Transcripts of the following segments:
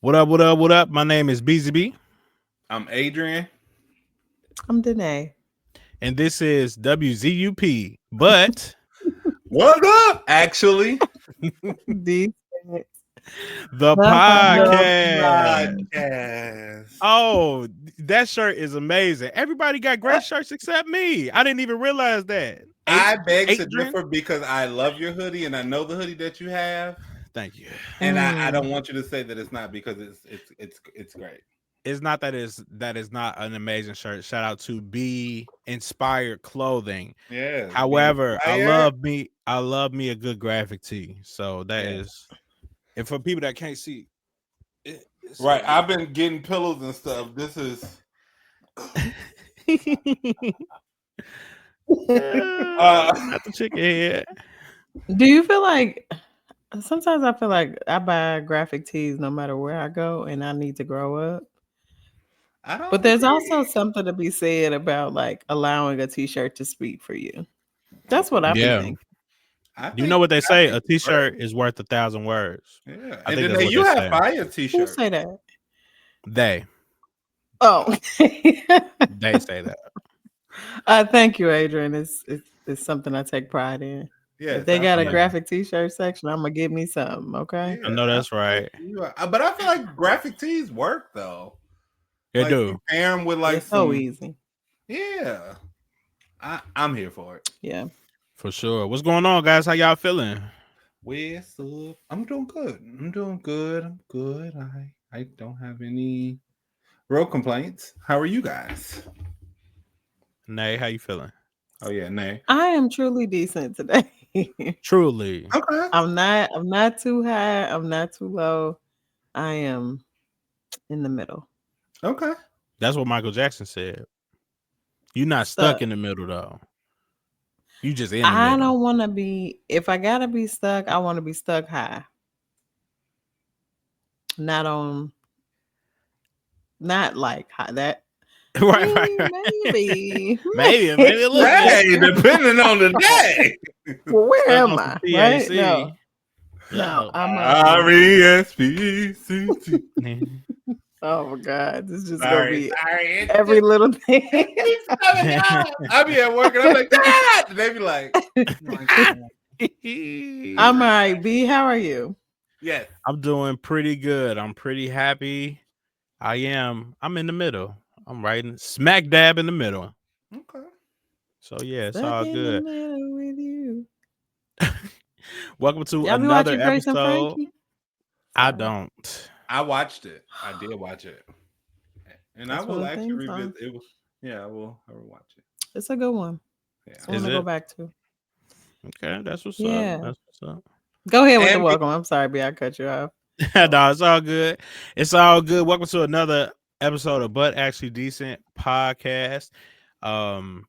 What up, what up, what up? My name is BZB, I'm Adrian. I'm Danae. and this is WZUP. But What up? Actually, Decent. the the podcast. podcast. Oh, that shirt is amazing. Everybody got great shirts except me. I didn't even realize that. I beg to Adrian? differ because I love your hoodie and I know the hoodie that you have, Thank you. and I don't want you to say that it's not because it's great. It's not that is not an amazing shirt. Shout out to Be Inspired Clothing. Yeah. However, I love me a good graphic tee. So that is, and for people that can't see, it's Right. I've been getting pillows and stuff. This is not the chicken head. Do you feel like sometimes I feel like I buy graphic tees no matter where I go and I need to grow up? I don't But there's agree. also something to be said about like allowing a t-shirt to speak for you. That's what I be Yeah. thinking. I You know what they say? A think t-shirt is worth 1,000 words. Yeah. I And think then that's what you they have say. fire Who t-shirts. say that? They Oh. say that. Thank you, Adrian. It's something I take pride in. Yes, If they got a Yeah. graphic t-shirt section, I'm gonna give me something, okay? I know that's right. But I feel like graphic tees work though. They Like, do. pair them with like It's so some. easy. Yeah, I'm here for it. Yeah. For sure. What's going on, guys? How y'all feeling? What's up? I'm doing good. I'm good. I don't have any real complaints. How are you guys? Nay, how you feeling? Oh yeah, nay. I am truly decent today. Truly. Okay. I'm not too high, I'm not too low. I am in the middle. Okay. That's what Michael Jackson said. You're not stuck in the middle though. You just in the I middle. don't want to be, if I gotta be stuck, I want to be stuck high. Not like high. That right. maybe. Maybe a little Hey, bit. depending on the day. Well, where Stuck am on I? some Right? PAC. No, Yeah. I'm R-E-S-P-C-T. Oh my God, this is just gonna Sorry. be every little thing. I be at work and I'm like, Dad! And they be like, I'm all right. B, how are you? yes. I'm doing pretty good. I'm pretty happy. I'm in the middle. I'm right in smack dab in the middle. Okay. So yeah, it's Stuck all in good. the middle with you. Welcome to Y'all be another watching Grace and episode. Frankie? I Sorry. don't. I watched it. I did watch it. And That's I will one of the actually things, revisit it. I will watch it. It's a good one. Yeah. It's one to go back to. Okay, that's what's Yeah. up. That's what's up. Go ahead with the And welcome. I'm sorry, B, I cut you off. No, it's all good. It's all good. Welcome to another episode of But Actually Decent Podcast,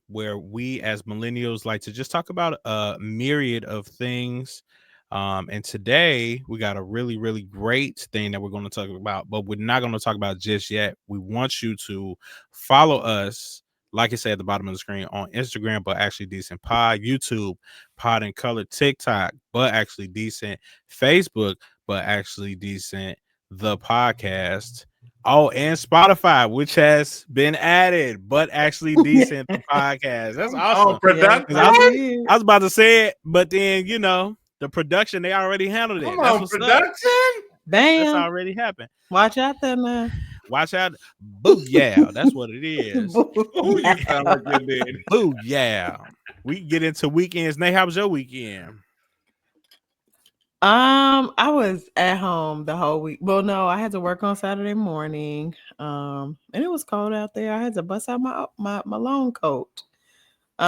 where we as millennials like to just talk about a myriad of things. And today we got a really, really great thing that we're going to talk about, but we're not going to talk about just yet. We want you to follow us, like I said at the bottom of the screen, on Instagram, But Actually Decent Pod, YouTube, Pod in Color, TikTok, But Actually Decent, Facebook, But Actually Decent, the podcast. Oh, and Spotify, which has been added, But Actually Decent, the podcast. That's awesome. production. I was about to say it, but then the production, they already handled it. Come That's on, what's production. up. Bam. That's already happened. Watch out there now. Watch out. Boo yeah. That's what it is. Ooh, you sound like your daddy. Boo yeah. We get into weekends. Nate, how was your weekend? I was at home the whole week. Well, no, I had to work on Saturday morning. And it was cold out there. I had to bust out my long coat. It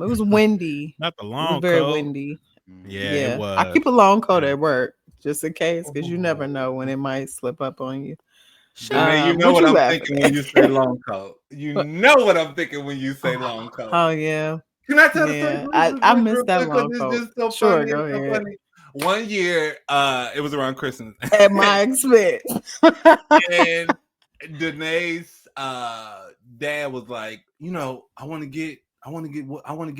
was windy. Not the It was long very coat. windy. Yeah, it was. I keep a long coat at work just in case, because you never know when it might slip up on you. Danae, you know what what you I'm laughing thinking at? when you say long coat. You know what I'm thinking when you say long coat. Oh yeah. Can I tell the Yeah, story? I missed that long It's coat. just so Sure, funny. go It's so ahead. funny. One year, it was around Christmas. At my expense. And Danae's dad was like, I want to get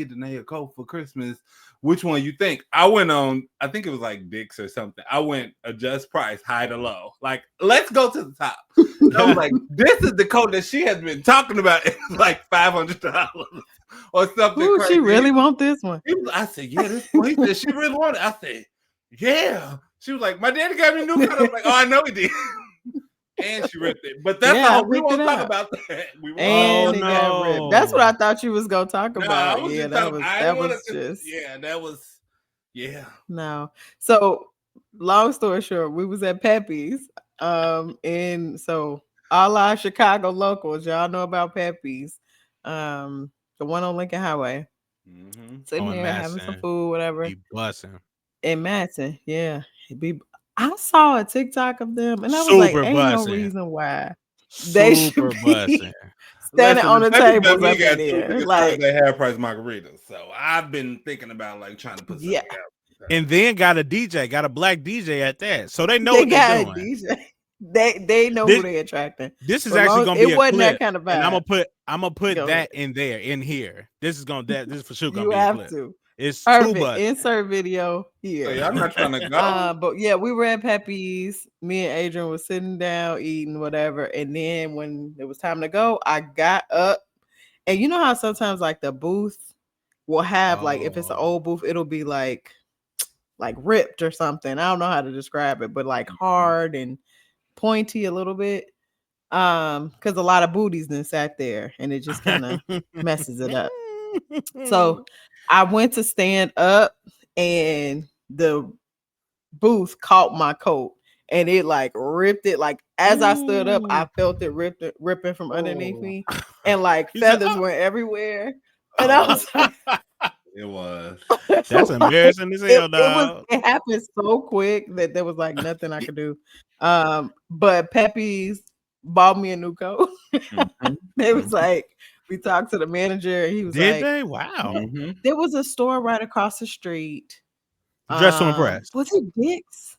Danae a coat for Christmas. which one you think? I went on, I think it was like Dick's or something. I went adjust price, high to low. Like, let's go to the top. I was like, this is the coat that she has been talking about. It's like $500 or something. Ooh, crazy. she really want this one. I said, yeah, this one. He said, she really wanted it. I said, yeah. She was like, my daddy got me a new coat. I was like, oh, I know he did. And she ripped it. But that's all. We won't talk about that. We won't. And it got ripped. That's what I thought you was gonna talk about. Yeah, that was just. Yeah, that was. Yeah. No. So, long story short, we was at Pepe's. And so all our Chicago locals, y'all know about Pepe's. The one on Lincoln Highway. Sitting there having some food, whatever. Be busing. In Madison, yeah. I saw a TikTok of them, and I was like, "Ain't no reason why they should be standing on the tables up in there." Like they have price margaritas. So I've been thinking about like trying to put something out. And then got a DJ, got a black DJ at that, so they know what they're doing. DJ. They know who they're attracting. This is actually gonna be a clip, that kind of vibe. And I'm gonna put that in there, in here. This is for sure gonna you be a clip. To. It's perfect. Too much. Insert video here. So I'm not trying to go. But yeah, we were at Pepe's. Me and Adrian was sitting down eating whatever, and then when it was time to go, I got up, and you know how sometimes like the booth will have like if it's an old booth, it'll be like ripped or something. I don't know how to describe it, but like hard and pointy a little bit. Because a lot of booties then sat there, and it just kind of messes it up. So I went to stand up, and the booth caught my coat, and it like ripped it. Like as I stood up, I felt it ripping from underneath me, and like feathers went everywhere. And I was like, it was. That's embarrassing as hell, dog. It happened so quick that there was like nothing I could do. But Pepe's bought me a new coat. They was like, we talked to the manager, and he was Did like, they? Wow. There was a store right across the street. Dress to Impress. Was it Dick's?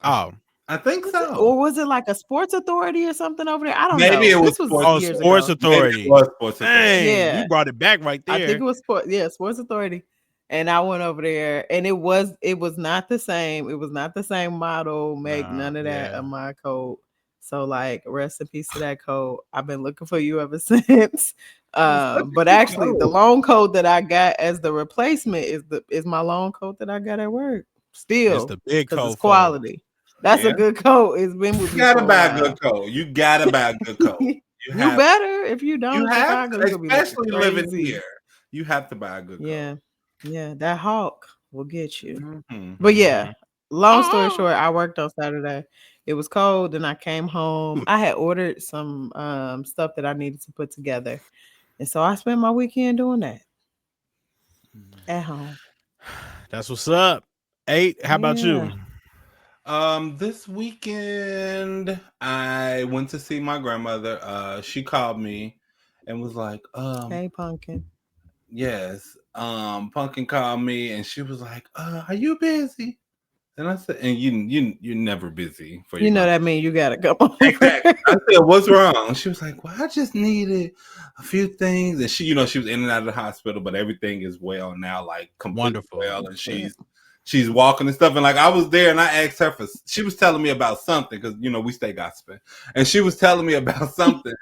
Oh, I think so. Or was it like a Sports Authority or something over there? I don't know. Maybe it was Sports Authority. Maybe it was Sports Authority. Dang, Yeah. you brought it back right there. I think it was Sports Authority. And I went over there, and it was not the same. It was not the same model, make none of that of my coat. So like, rest in peace to that coat. I've been looking for you ever since. But actually, the long coat that I got as the replacement is my long coat that I got at work. Still, it's the big coat. It's quality. That's a good coat. It's been with you gotta buy a good coat. You gotta buy a good coat. You better if you don't. You have to, especially living here. You have to buy a good coat. Yeah, that hawk will get you. But yeah, long story short, I worked on Saturday. It was cold, and I came home. I had ordered some stuff that I needed to put together, and so I spent my weekend doing that at home. That's what's up. 8. How about you? This weekend I went to see my grandmother. She called me and was like, "Hey, Pumpkin." Yes. Pumpkin called me, and she was like, "Are you busy?" And I said, "And you're never busy for you know that means you gotta come over." Exactly. I said, "What's wrong?" She was like, "Well, I just needed a few things." And she, she was in and out of the hospital, but everything is well now, like completely wonderful. well, and she's walking and stuff. And like I was there, and I asked her she was telling me about something because we stay gossiping, and she was telling me about something,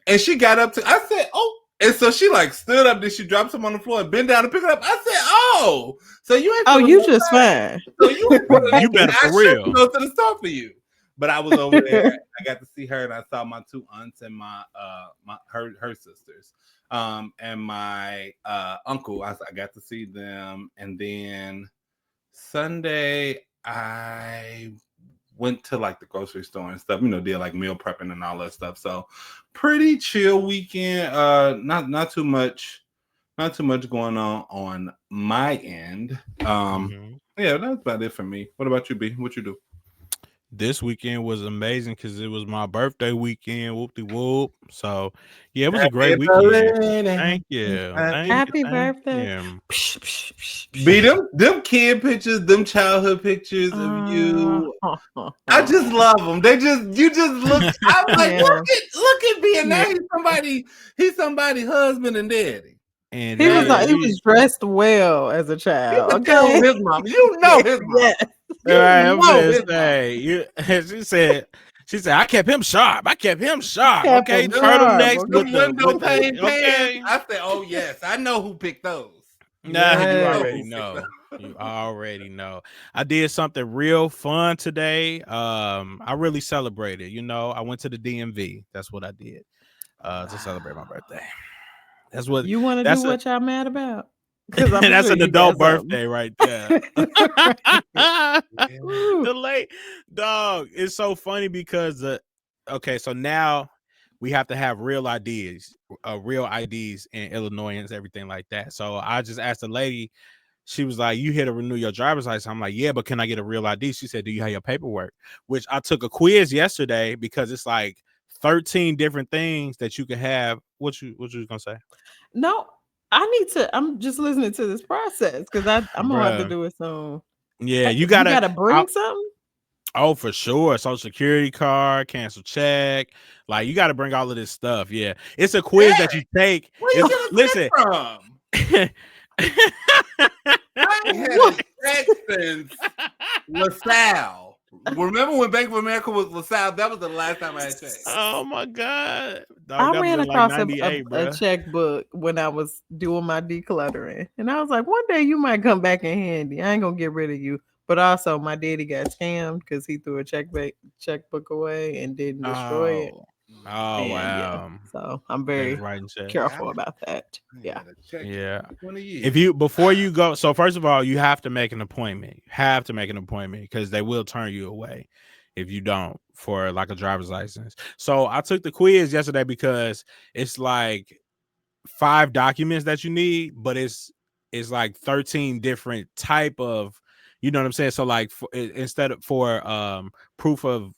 and she got up to. I said, "Oh." And so she like stood up, then she dropped some on the floor and bent down to pick it up. I said, "Oh, so you ain't you just fine. So you better for real. Go to the store for you." But I was over there. I got to see her, and I saw my 2 aunts and her sisters, and my uncle. I got to see them, and then Sunday I went to like the grocery store and stuff, did like meal prepping and all that stuff. So pretty chill weekend. Not too much going on my end. Yeah, that's about it for me. What about you, B? What you do? This weekend was amazing because it was my birthday weekend. Whoop-de-whoop. So yeah, it was a great weekend. Thank you. Happy birthday. Be them kid pictures, them childhood pictures of you. I just love them. You just look. I'm like, look at being now. He's somebody's husband and daddy. And He was then he was dressed well as a You child. can tell Okay. his mom. You know his mom. Yes. You right, I'm know gonna his mom. say you. She said I kept him sharp. I kept him sharp. Kept Okay, him sharp, turtlenecks okay. Them window with the pane pants. okay. I said, oh yes, I know who picked those. Nah, you I know Yes. already who picked those. know. You already know. I did something real fun today. I really celebrated. You know, I went to the DMV. That's what I did. To celebrate my birthday. That's what. You want to do That's a. what y'all mad about? Because I'm That's sure an you got adult something. birthday right there. Ooh. The late dog. It's so funny because okay, so now we have to have real IDs in Illinois and everything like that. So I just asked the lady, she was like, you here to renew your driver's license? I'm like, yeah, but can I get a real ID? She said, do you have your paperwork? Which I took a quiz yesterday because it's like 13 different things that you can have. What you gonna say? No, I need to. I'm just listening to this process because I'm gonna have to Bruh. do it soon. Yeah, you You gotta gotta bring something. oh, for sure. Social security card, cancel check. Like you got to bring all of this stuff. Yeah. It's a quiz that you Derek, take. where you It's get a listen. check from? I ain't had a What? check since LaSalle. Remember when Bank of America was LaSalle? That was the last time I had checks. Oh my God. Dog, I that was ran in like across a 98, a bro. checkbook when I was doing my decluttering, and I was like, one day you might come back in handy. I ain't gonna get rid of you. But also, my daddy got scammed because he threw a checkbook away and didn't destroy it. Oh. Oh And yeah, wow. so I'm They was very writing checks. Yeah, careful about that. I ain't Yeah. had a check Yeah. in 20 years. If you before you go, so first of all, you have to make an appointment. You have to make an appointment because they will turn you away if you don't for like a driver's license. So I took the quiz yesterday because it's like 5 documents that you need, but it's like 13 different type of, you know what I'm saying? So like instead of for proof of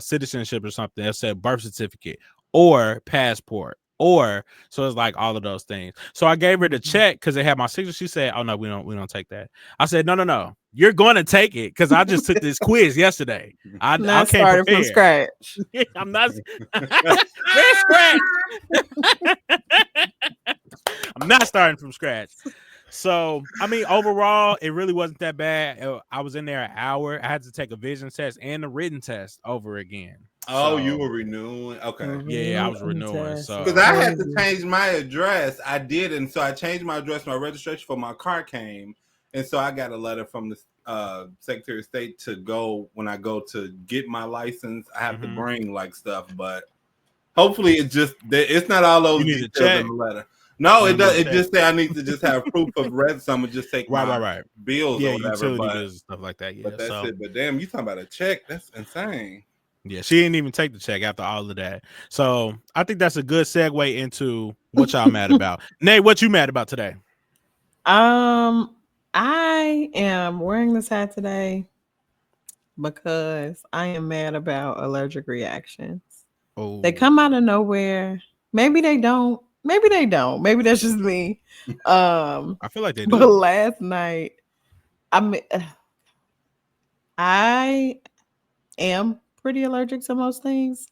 citizenship or something, it said birth certificate or passport or so it's like all of those things. So I gave her the check because they had my signature. She said, oh no, we don't take that. I said, no, you're going to take it because I just took this quiz yesterday. I Not came starting from prepared. scratch. I'm not Red scratch. I'm not starting from scratch. So, I mean, overall, it really wasn't that bad. I was in there an hour. I had to take a vision test and a written test over again. Oh, you So, were renewing? Okay. yeah, I was Written renewing. test is Because So, I had to crazy. change my address. I did, and so I changed my address. My registration for my car came, and so I got a letter from the Secretary of State to go when I go to get my license. I have to bring like stuff, but hopefully it's not all those you need to details check. in the letter. No, You it need to does. It check. just say I need to just have proof of red. So I'm gonna just take my Right. bills Yeah, or whatever. utility But bills and stuff like that. Yeah. that's So, it. But damn, you talking about a check? That's insane. yeah, she didn't even take the check after all of that. So, I think that's a good segue into what y'all mad about. Nate, what you mad about today? I am wearing this hat today because I am mad about allergic reactions. They Oh, come out of nowhere. Maybe they don't. Maybe they don't. Maybe that's just me. Um, I feel like they but do. last night, I mean, I am pretty allergic to most things.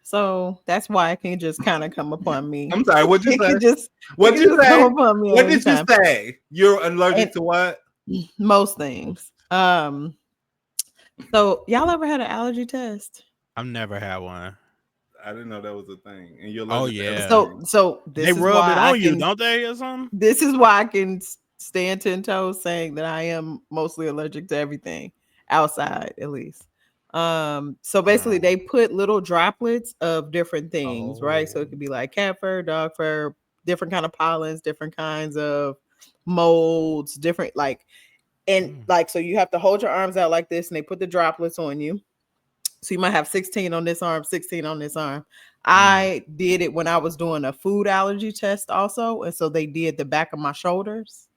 So that's why it can just kind of come upon me. I'm sorry. What'd you It say? can just it What'd can you just come say? upon me at What any did you time. say? You're allergic And to what? most things. So y'all ever had an allergy test? I've never had one. I didn't know that was a thing. And you're Oh allergic to yeah. everything. So They this is rub why it I on you, can don't they, or something? this is why I can stand 10 toes saying that I am mostly allergic to everything outside at least. So basically they put little droplets of different things, right? So it could be like cat fur, dog fur, different kind of pollens, different kinds of molds, different like so you have to hold your arms out like this and they put the droplets on you. So you might have 16 on this arm, 16 on this arm. I did it when I was doing a food allergy test also. And so they did the back of my shoulders.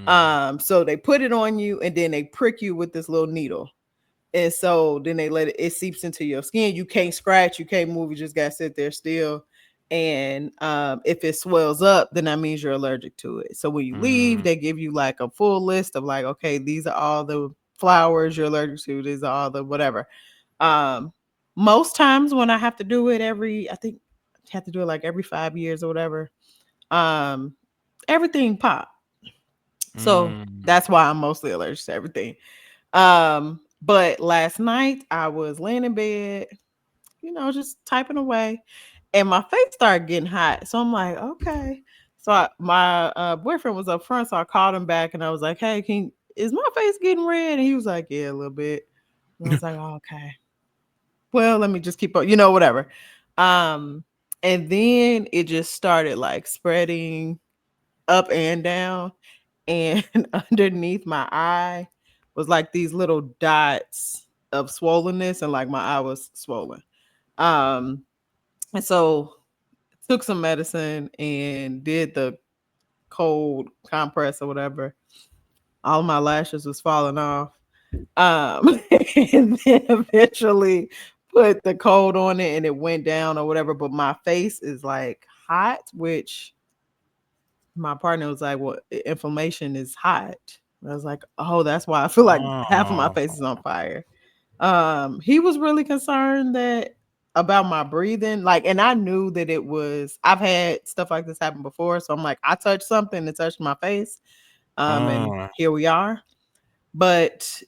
So they put it on you and then they prick you with this little needle. And so then they let it seeps into your skin. You can't scratch, you can't move, you just gotta sit there still. And if it swells up, then that means you're allergic to it. So when you leave, they give you like a full list of like, okay, these are all the flowers you're allergic to, these are all the whatever. Most times when I have to do it I think I have to do it like every 5 years or whatever. everything pop. So Mm. that's why I'm mostly allergic to everything. But last night I was laying in bed, just typing away, and my face started getting hot. So I'm like, okay. So my boyfriend was up front, so I called him back and I was like, hey, is my face getting red? And he was like, yeah, a little bit. And I was like, oh, okay. Well, let me just keep on, whatever. And then it just started like spreading up and down, and underneath my eye was like these little dots of swollenness, and like my eye was swollen. Um, and so took some medicine and did the cold compress or whatever. All my lashes was falling off. And then eventually put the cold on it and it went down or whatever. But my face is like hot, which my partner was like, well, inflammation is hot. I was like, oh, that's why I feel like half of my face is on fire. He was really concerned that about my breathing, like, and I knew that I've had stuff like this happen before, so I'm like, I touched something that touched my face, and here we are. But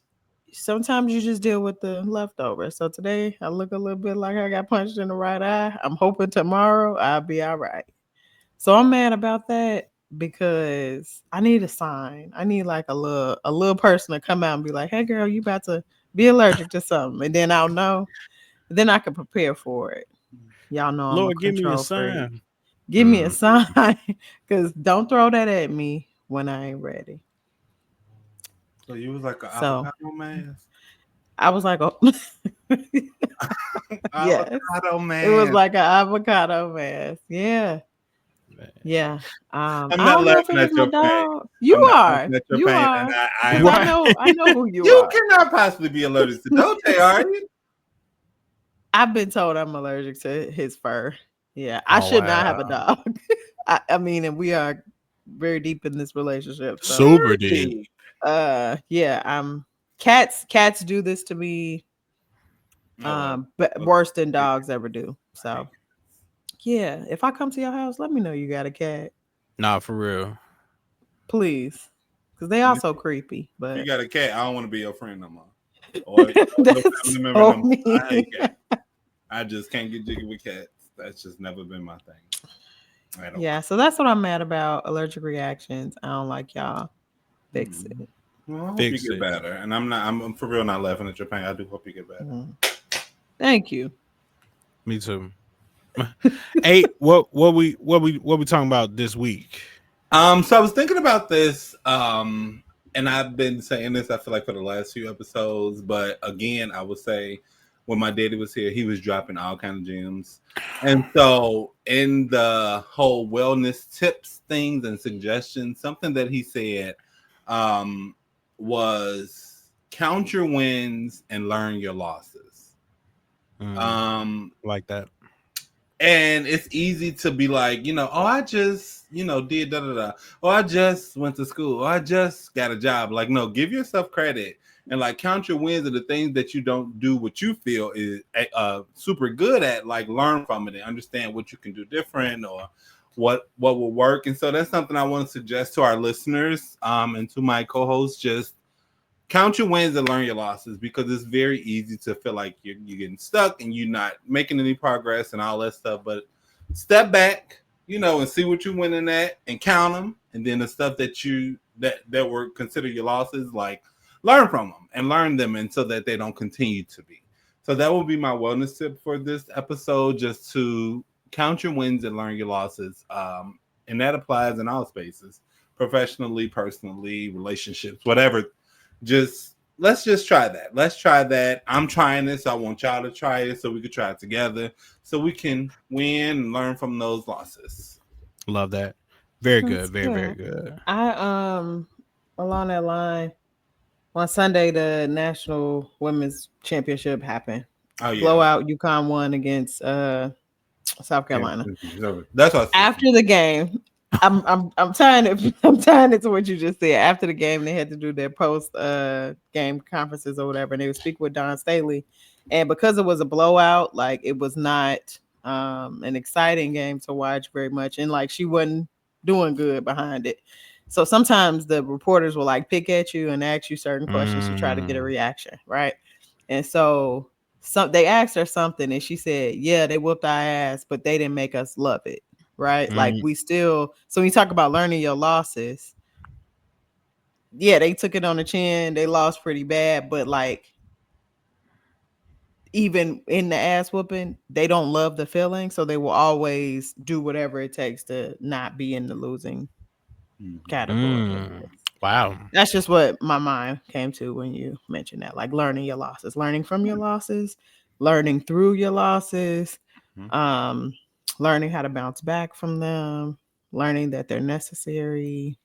sometimes you just deal with the leftovers. So today I look a little bit like I got punched in the right eye. I'm hoping tomorrow I'll be all right. So I'm mad about that because I need a sign. I need like a little person to come out and be like, "Hey girl, you about to be allergic to something," and then I'll know. Then I can prepare for it. Y'all know I'm a Lord, give me a control freak. sign. Give me a sign, because don't throw that at me when I ain't ready. So you was like an So avocado mask? I was like, oh, yes, Avocado it was mask. like an avocado mask. Yeah, yeah. I'm I not don't know if laughing it was at my your pain. dog. You I'm not are, laughing at your you pain, and are, I because I Why? know who you you are. cannot possibly be allergic to Dote, are you? I've been told I'm allergic to his fur. Yeah, I Oh should not have a wow. dog. I mean, and we are very deep in this relationship. So, Super deep. yeah, cats do this to me, Oh well. but Okay. worse than dogs ever do. I hate So, yeah, if I come to your house, let me know you got a cat, Nah, for real. please, because they cats. also creepy. If you But got a cat, I don't want to be your friend no more, or your that's family member no so more. I mean. hate cats. I just can't get jiggy with cats. That's just never been my thing at all. Yeah, so that's what I'm mad about. Allergic reactions. I don't like y'all. Fix Hmm. it. Well, I hope you Fix get it. better. And I'm for real not laughing at your pain. I do hope you get better. Mhm. Thank you. Me too. Hey, what we talking about this week? So I was thinking about this, and I've been saying this, I feel like, for the last few episodes, but again, I would say when my daddy was here, he was dropping all kinds of gems. And so in the whole wellness tips, things and suggestions, something that he said um was count your wins and learn your losses. Um Like that. and it's easy to be like, oh, I just, did da da da. Oh, I just went to school. Oh, I just got a job. Like, no, give yourself credit and like count your wins of the things that you don't do what you feel is super good at. Like, learn from it and understand what you can do different or what will work. And so that's something I want to suggest to our listeners and to my co-hosts. Just count your wins and learn your losses, because it's very easy to feel like you're getting stuck and you're not making any progress and all that stuff. But step back, and see what you're winning at and count them. And then the stuff that were considered your losses, like learn from them and learn them, and so that they don't continue to be. So that will be my wellness tip for this episode, just to count your wins and learn your losses. And that applies in all spaces, professionally, personally, relationships, whatever. Let's just try that. Let's try that. I'm trying this. I want y'all to try it so we can try it together, so we can win and learn from those losses. Love that. Very That's good. Very, very good. good. I along that line, on Sunday the National Women's Championship happened. Oh yeah. Blowout, UConn won against South Carolina. That's what I said. After the game, I'm tying it I'm tying it to what you just said. After the game, they had to do their post game conferences or whatever, and they would speak with Don Staley. And because it was a blowout, like, it was not an exciting game to watch very much. And like, she wasn't doing good behind it. So sometimes the reporters will like pick at you and ask you certain questions to try to get a reaction, right? And so they asked her something and she said, yeah, they whooped our ass, but they didn't make us love it, right? Like we still, so when you talk about learning your losses, yeah, they took it on the chin. They lost pretty bad, but like even in the ass whooping, they don't love the feeling, so they will always do whatever it takes to not be in the losing category. Wow. That's just what my mind came to when you mentioned that, like learning your losses, learning from your losses, learning through your losses, learning how to bounce back from them, learning that they're necessary.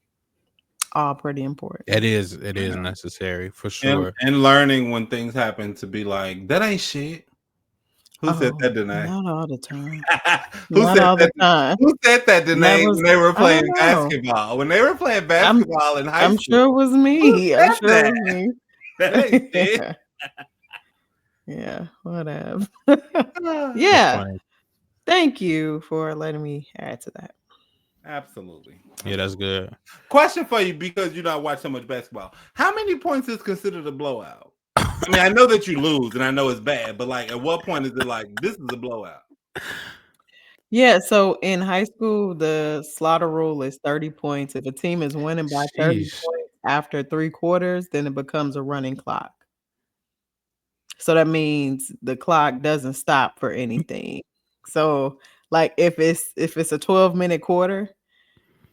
All pretty important. It is necessary for sure. And learning when things happen to be like, that ain't shit. Who said that, Danae? Not all the time. Who Not said all that? the time. Who said that, Danae, when they were playing I don't know. basketball? When they were playing basketball in high school. I'm sure it was me. I'm sure it was me. That ain't shit. Yeah, whatever. Yeah. Thank you for letting me add to that. Absolutely. Yeah, that's good. Question for you, because you don't watch so much basketball. How many points is considered a blowout? I mean, I know that you lose and I know it's bad, but like at what point is it like this is a blowout? Yeah, so in high school, the slaughter rule is 30 points. If a team is winning by 30 points after 3 quarters, then it becomes a running clock. So that means the clock doesn't stop for anything. So like if it's a 12-minute quarter,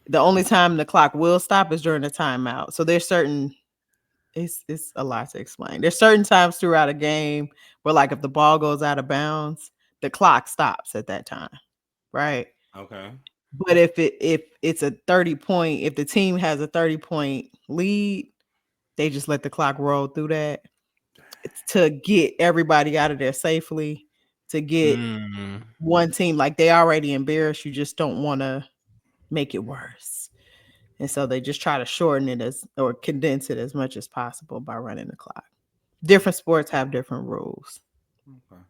the only time the clock will stop is during the timeout. So there's certain it's a lot to explain. There's certain times throughout a game where like if the ball goes out of bounds, the clock stops at that time. Right? Okay. But if it's a 30-point, if the team has a 30-point lead, they just let the clock roll through that to get everybody out of there safely, to get one team, like they already embarrassed, you just don't want to make it worse. And so they just try to shorten it or condense it as much as possible by running the clock. Different sports have different rules. Okay.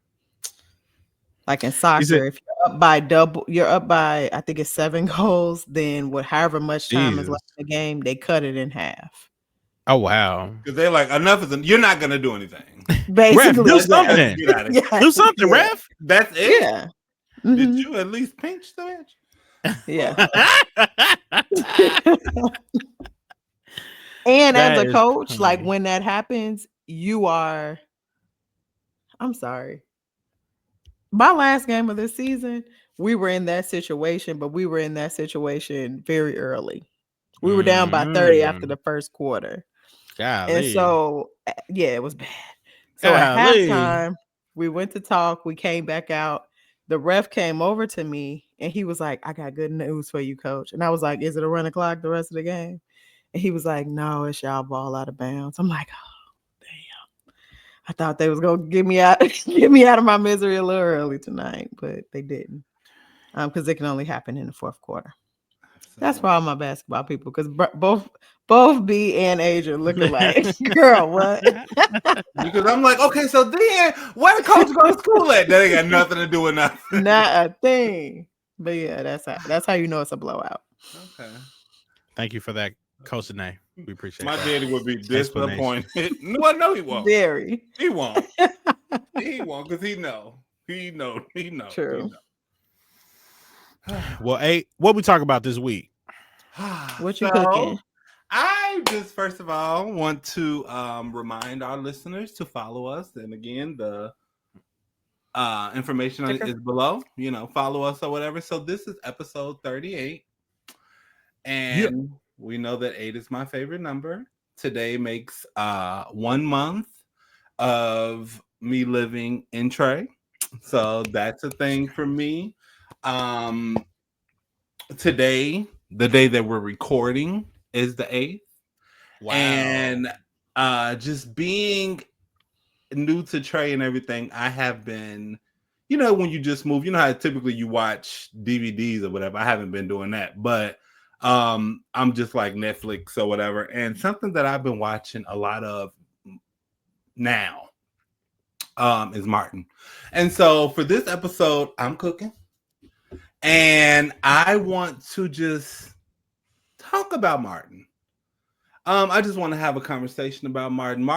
Like in soccer, if you're up by I think it's 7 goals, then however much time is left in the game, they cut it in half. Oh wow! Because they're like, enough is you're not gonna do anything. Basically, ref, do something. Do something, ref. That's it. Yeah. Did you at least pinch the bitch? Yeah. And as a coach, like when that happens, I'm sorry. My last game of this season, we were in that situation, but we were in that situation very early. We were down by 30 after the first quarter. Golly. And so, yeah, it was bad. So at halftime, we went to talk. We came back out. The ref came over to me and he was like, I got good news for you, coach. And I was like, is it a run o'clock the rest of the game? And he was like, no, it's y'all ball out of bounds. I'm like, oh, damn. I thought they was going to get me out of my misery a little early tonight, but they didn't. Because it can only happen in the fourth quarter. That's for all my basketball people, because both B and Asia looking like, girl, what? Because I'm like, okay, so then where the coach go to school at? That ain't got nothing to do with nothing. Not a thing. But yeah, that's how you know it's a blowout. Okay. Thank you for that, Coach Danae. We appreciate my that. daddy would be disappointed. No, he won't. Very. He won't. He won't, because he know. True. Well, what we talk about this week? What you cooking? I just first of all want to remind our listeners to follow us, and again, the information is below. Follow us or whatever. So this is episode 38, and we know that 8 is my favorite number. Today makes 1 month of me living in Trey, so that's a thing for me. Today, the day that we're recording, is the 8th. Wow. And just being new to Trey and everything, I have been, when you just move, how typically you watch DVDs or whatever. I haven't been doing that, but I'm just like Netflix or whatever. And something that I've been watching a lot of now is Martin. And so for this episode, I'm cooking. And I want to just talk about Martin. I just want to have a conversation about Martin.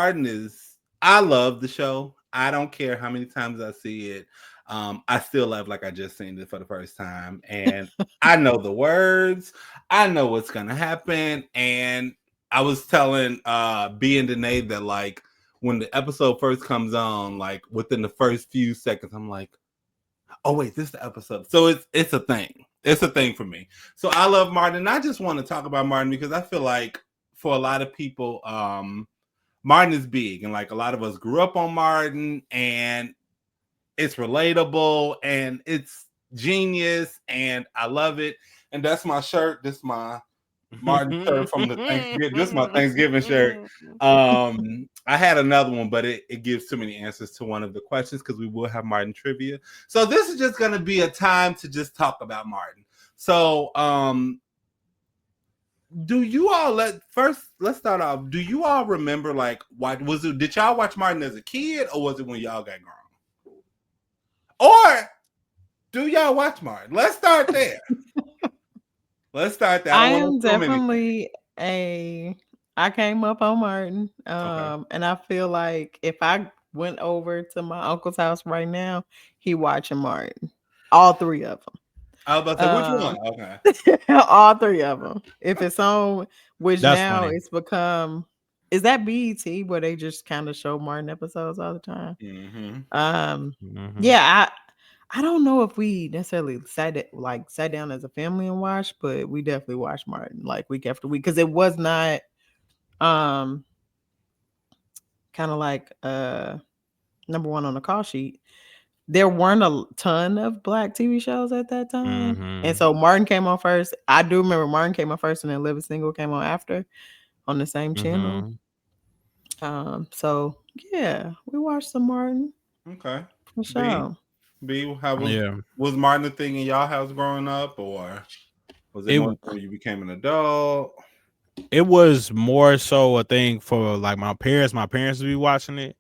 I love the show. I don't care how many times I see it. I still love like I just seen it for the first time. And I know the words. I know what's gonna happen. And I was telling B and Danae that like when the episode first comes on, like within the first few seconds, I'm like, oh wait, this is the episode. So it's a thing. It's a thing for me. So I love Martin. And I just want to talk about Martin because I feel like for a lot of people, Martin is big, and like a lot of us grew up on Martin, and it's relatable and it's genius, and I love it. And that's my shirt. This is my Martin shirt from the Thanksgiving. This is my Thanksgiving shirt. I had another one, but it gives too many answers to one of the questions because we will have Martin trivia. So this is just going to be a time to just talk about Martin. So, do you all let's start off. Do you all remember like did y'all watch Martin as a kid or was it when y'all got grown? Or do y'all watch Martin? Let's start there. I am definitely I came up on Martin. And I feel like if I went over to my uncle's house right now, he watching Martin. All three of them. I was about to say, which one? Okay. All three of them. If it's on, which That's now funny. it's become, is that BET where they just kind of show Martin episodes all the time? Yeah, I don't know if we necessarily sat down as a family and watched, but we definitely watched Martin like week after week because it was not kind of like number one on the call sheet. There weren't a ton of Black TV shows at that time. And so Martin came on first. I do remember Martin came on first and then Living Single came on after on the same channel. So yeah, we watched some Martin. Okay. For sure. B, was Martin a thing in y'all house growing up, or was it more when you became an adult? It was more so a thing for like my parents. My parents would be watching it.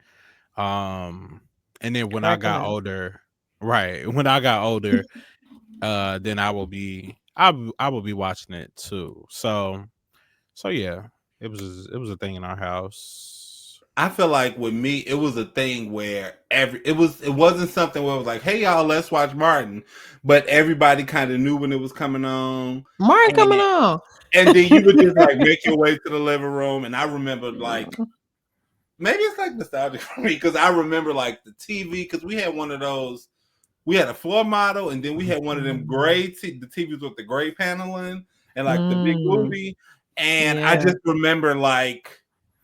And then when I got older, then I will be watching it too. So yeah, it was a thing in our house. I feel like with me, it was a thing where it wasn't something where it was like, hey y'all, let's watch Martin, but everybody kind of knew when it was coming on. Martin coming on. And then you would just like make your way to the living room. And I remember like maybe it's like nostalgic for me because I remember like the TV because we had one of those. We had a floor model, and then we had one of them gray the TVs with the gray paneling and like the big movie. And I just remember like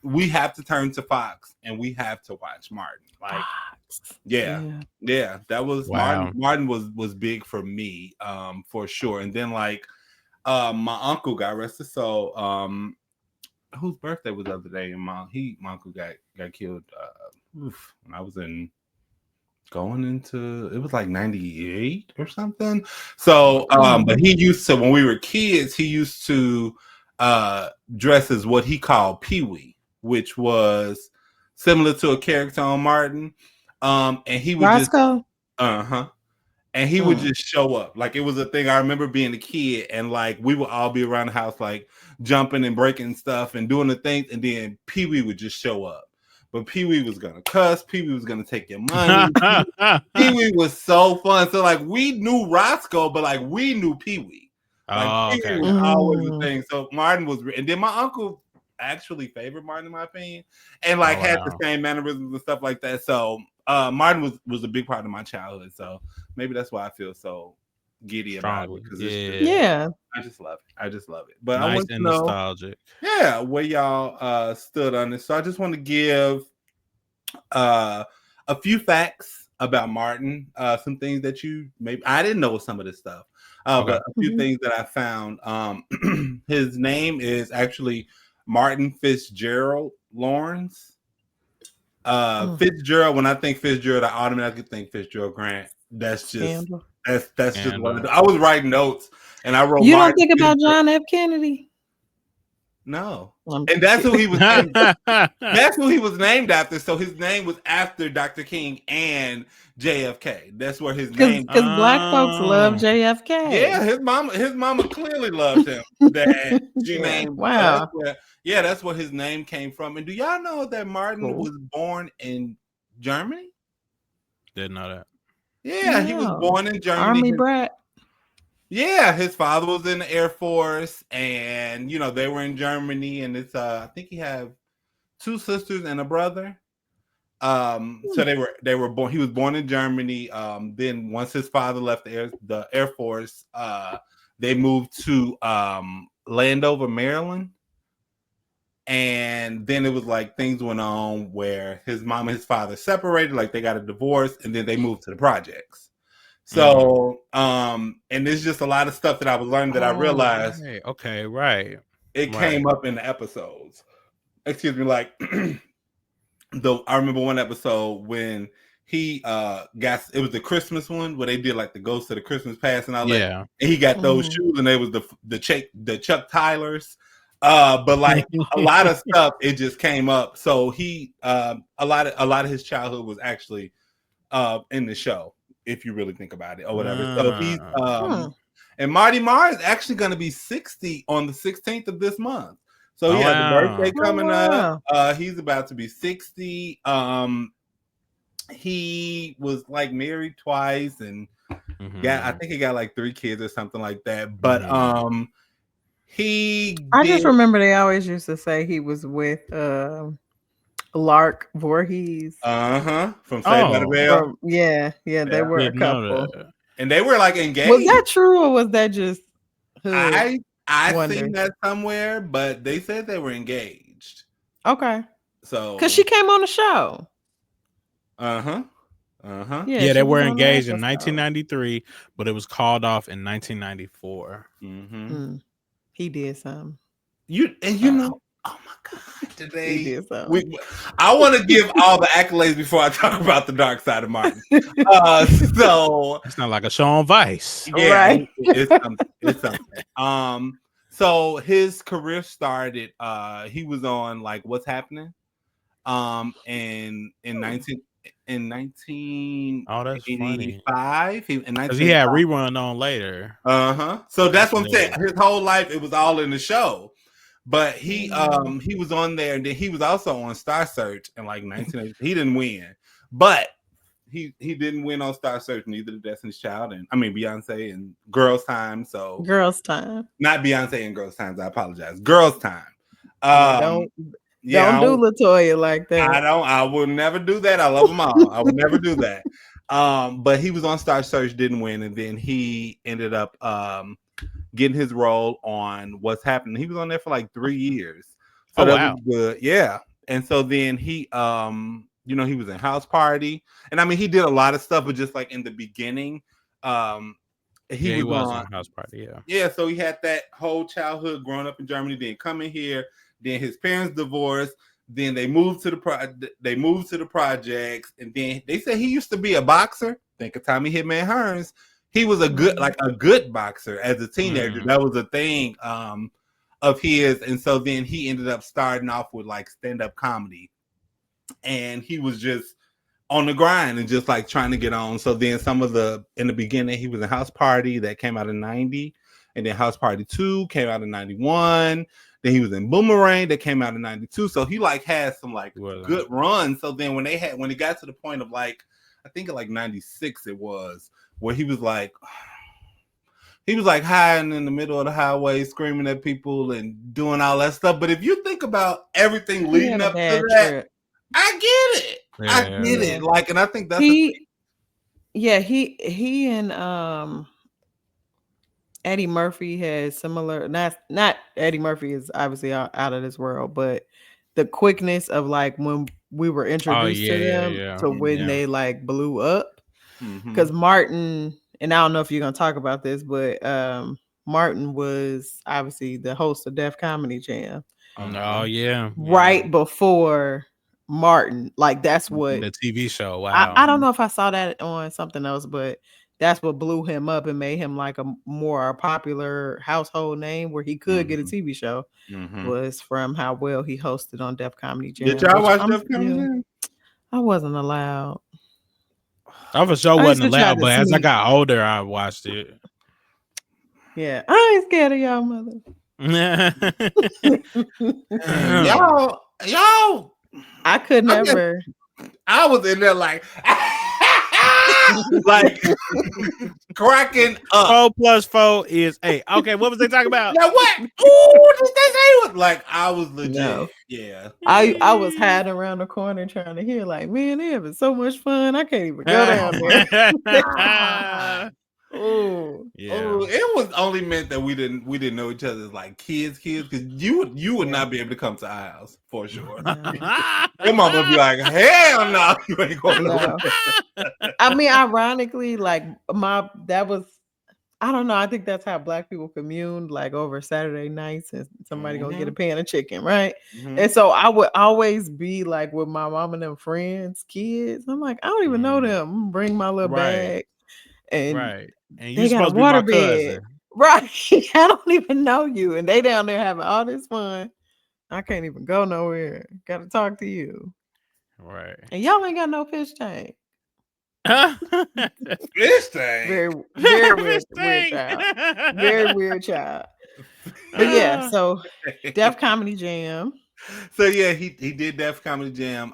we have to turn to Fox and we have to watch Martin. Like, yeah, that was Martin was big for me, for sure. And then like my uncle got arrested, so whose birthday was the other day? And my uncle got killed when I was going into it was like 98 or something. So but he used to, when we were kids, he used to dress as what he called Pee-wee, which was similar to a character on Martin. And he would Roscoe? And he would just show up. Like it was a thing. I remember being a kid and like we would all be around the house like jumping and breaking stuff and doing the things, and then Pee-wee would just show up. But Pee-wee was gonna cuss. Pee-wee was gonna take your money. Pee-wee was so fun. So like we knew Roscoe, but like we knew Pee-wee. Like Pee-wee was always the thing. So Martin was, and then my uncle actually favored Martin in my opinion, and like had the same mannerisms and stuff like that. So Martin was a big part of my childhood. So maybe that's why I feel so giddy about it because I just love it. I just love it. But nice I want to know, nostalgic. Yeah, where y'all stood on this. So I just want to give a few facts about Martin. Some things that you maybe I didn't know some of this stuff. But a few things that I found. His name is actually Martin Fitzgerald Lawrence. Fitzgerald. When I think Fitzgerald, I automatically think Fitzgerald Grant. That's just that's just what I do. I was writing notes and I wrote. You don't think about John F. Kennedy? No. I'm And that's who he was named. Oh, That's who he was named after. So his name was after Dr. King and JFK. That's where his name. because Black folks love Yeah, JFK. his mama clearly loved him. That she Yeah. named. So that's Wow. where. Yeah, that's where his name came from. And do y'all know that Martin Cool. was born in Germany? didn't know that. Yeah, he was No. born in Germany. Army brat. Yeah, his father was in the Air Force, and they were in Germany. And it's I think he had two sisters and a brother. So they were born. He was born in Germany. Then once his father left the Air Force, they moved to Landover, Maryland. And then it was like things went on where his mom and his father separated, like they got a divorce, and then they moved to the projects. So, and there's just a lot of stuff that I was learning that I realized right. it came up in the episodes. Excuse me, like I remember one episode when he got, it was the Christmas one where they did like the Ghost of the Christmas Past and all that. Yeah. And he got those shoes, and they was the Chuck Tylers. But like a lot of stuff, it just came up. So he a lot of his childhood was actually in the show, if you really think about it or whatever. So he's and Marty Marr is actually going to be 60 on the 16th of this month. So he has a birthday coming up. He's about to be 60. He was like married twice, and I think he got like 3 kids or something like that. But I just remember they always used to say he was with Lark Voorhees. From Saved by the Bell. Yeah, they were a couple. And they were like engaged. Was that true, or was that just I seen that somewhere, but they said they were engaged. Okay. So because she came on the show. Yeah, they were engaged in 1993, but it was called off in 1994. He did something. Oh my God! Today, I want to give all the accolades before I talk about the dark side of Martin. So it's not like a show on Vice, yeah, right? It's something. So his career started. He was on like What's Happening. In 1985, because he had rerun on later. So that's what I'm saying. His whole life, it was all in the show. But he was on there, and then he was also on Star Search in like 1980. He didn't win, but he didn't win on Star Search. Neither did Destiny's Child, and Beyonce and Girls Time. So Girls Time, not Beyonce and Girls Time. I apologize. Girls Time. Don't do LaToya like that. I will never do that. I love them all. I would never do that. But he was on Star Search, didn't win, and then he ended up getting his role on What's Happening. He was on there for like 3 years. So that was good. Yeah. And so then he he was in House Party. And he did a lot of stuff, but just like in the beginning, he was on House Party. Yeah. Yeah. So he had that whole childhood growing up in Germany, then coming here, then his parents divorced, then they moved to the projects, and then they said he used to be a boxer. Think of Tommy Hitman Hearns. He was a good boxer as a teenager. That was a thing of his. And so then he ended up starting off with like stand-up comedy. And he was just on the grind and just like trying to get on. So then in the beginning, he was in House Party that came out in 90. And then House Party 2 came out in 91. Then he was in Boomerang that came out in 92. So he like had some like good runs. So then when it got to the point of like, I think in like 96 it was, where he was like hiding in the middle of the highway, screaming at people and doing all that stuff. But if you think about everything leading up to that, I get it. I get it. Like, and I think that's he and Eddie Murphy had similar. Not Eddie Murphy is obviously out of this world, but the quickness of like when we were introduced to them to when they like blew up. Because Martin, and I don't know if you're gonna talk about this, but Martin was obviously the host of Def Comedy Jam. Right before Martin, like that's what the TV show. Wow. I don't know if I saw that on something else, but that's what blew him up and made him like a more popular household name where he could get a TV show was from how well he hosted on Def Comedy Jam. Did y'all which watch I'm Def Comedy still- Jam? I wasn't allowed. I for sure I used wasn't to try allowed, to but as I sneak. got older, I watched it. Yeah, I ain't scared of y'all, mother. Y'all. I could never. I was in there like, like cracking up. 4 + 4 is 8. Okay, what was they talking about? Now what? Ooh, did they say what? Like I was legit. No. Yeah. I was hiding around the corner trying to hear, like, man, they having so much fun. I can't even go down there. Oh, Yeah. Oh, it was only meant that we didn't know each other as like kids, because you would not be able to come to our house for sure. Your mom would be like, hell no, you ain't going No. to. I mean, ironically, like that was, I don't know. I think that's how Black people communed, like over Saturday nights, and somebody gonna get a pan of chicken, right? And so I would always be like with my mom and them friends, kids. I'm like, I don't even know them. I'm gonna bring my little bag, and and they you got a supposed to be water my bed, cousin, right? I don't even know you, and they down there having all this fun. I can't even go nowhere. Got to talk to you, right? and y'all ain't got no fish tank. Fish thing. Very weird child. Very weird child. But yeah, so Def Comedy Jam. So yeah, he did Def Comedy Jam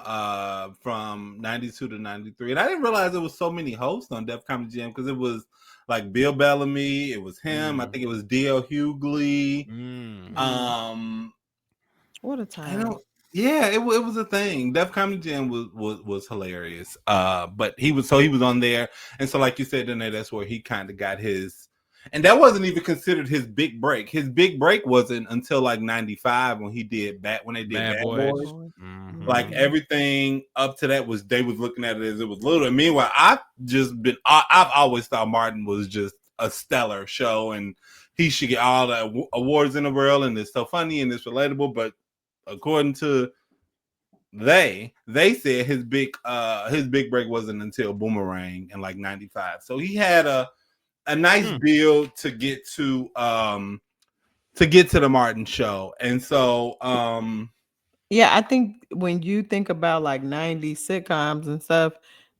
from 92 to 93. And I didn't realize there was so many hosts on Def Comedy Jam, because it was like Bill Bellamy, it was him, I think it was D.L. Hughley. What a time. Yeah, it was a thing. Def Comedy Jam was hilarious. But he was on there, and so like you said, then that's where he kind of got his, and that wasn't even considered his big break. His big break wasn't until like 95 when they did Bad Boys. Like everything up to that was, they was looking at it as it was little. And meanwhile, I've always thought Martin was just a stellar show, and he should get all the awards in the world, and it's so funny and it's relatable. But according to they said his big break wasn't until Boomerang in like 95. So he had a nice build to get to the Martin show. And so yeah, I think when you think about like 90s sitcoms and stuff,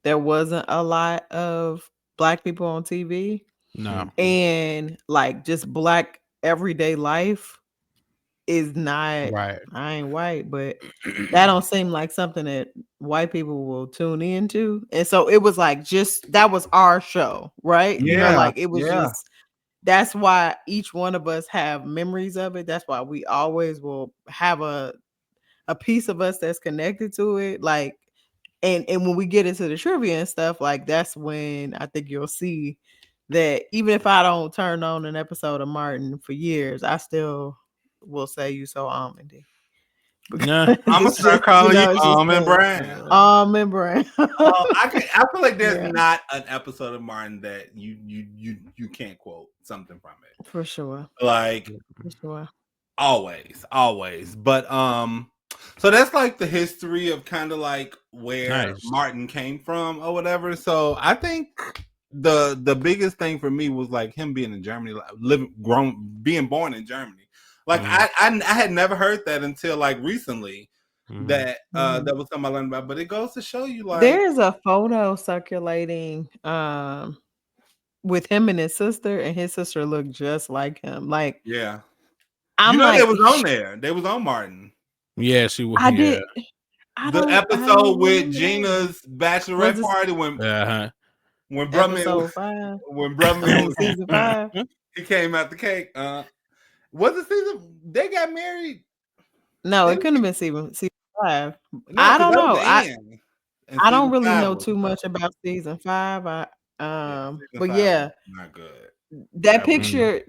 there wasn't a lot of Black people on TV. No. And like just Black everyday life is not Right. I ain't white, but that don't seem like something that white people will tune into. And so it was like, just that was our show, right? You know, like it was just, that's why each one of us have memories of it. That's why we always will have a piece of us that's connected to it. Like, and when we get into the trivia and stuff, like that's when I think you'll see that even if I don't turn on an episode of Martin for years, I still will say you so almondy. Nah. I'm gonna start calling you Almond Brown. Almond Brown. I feel like there's not an episode of Martin that you can't quote something from it. For sure. Like for sure. Always. But so that's like the history of kind of like where Martin came from or whatever. So I think the biggest thing for me was like him being in Germany, being born in Germany. Like I had never heard that until like recently. That that was something I learned about. But it goes to show you, like, there's a photo circulating with him and his sister looked just like him. Like, yeah, I'm like, they was on there. They was on Martin. Yeah, she was. I did. The episode with Gina's bachelorette party when Brumman was season 5, he came out the cake. Was it season? They got married. No, it couldn't have been season 5. No, I don't know. I don't really know too much about season 5. But yeah, not good. That picture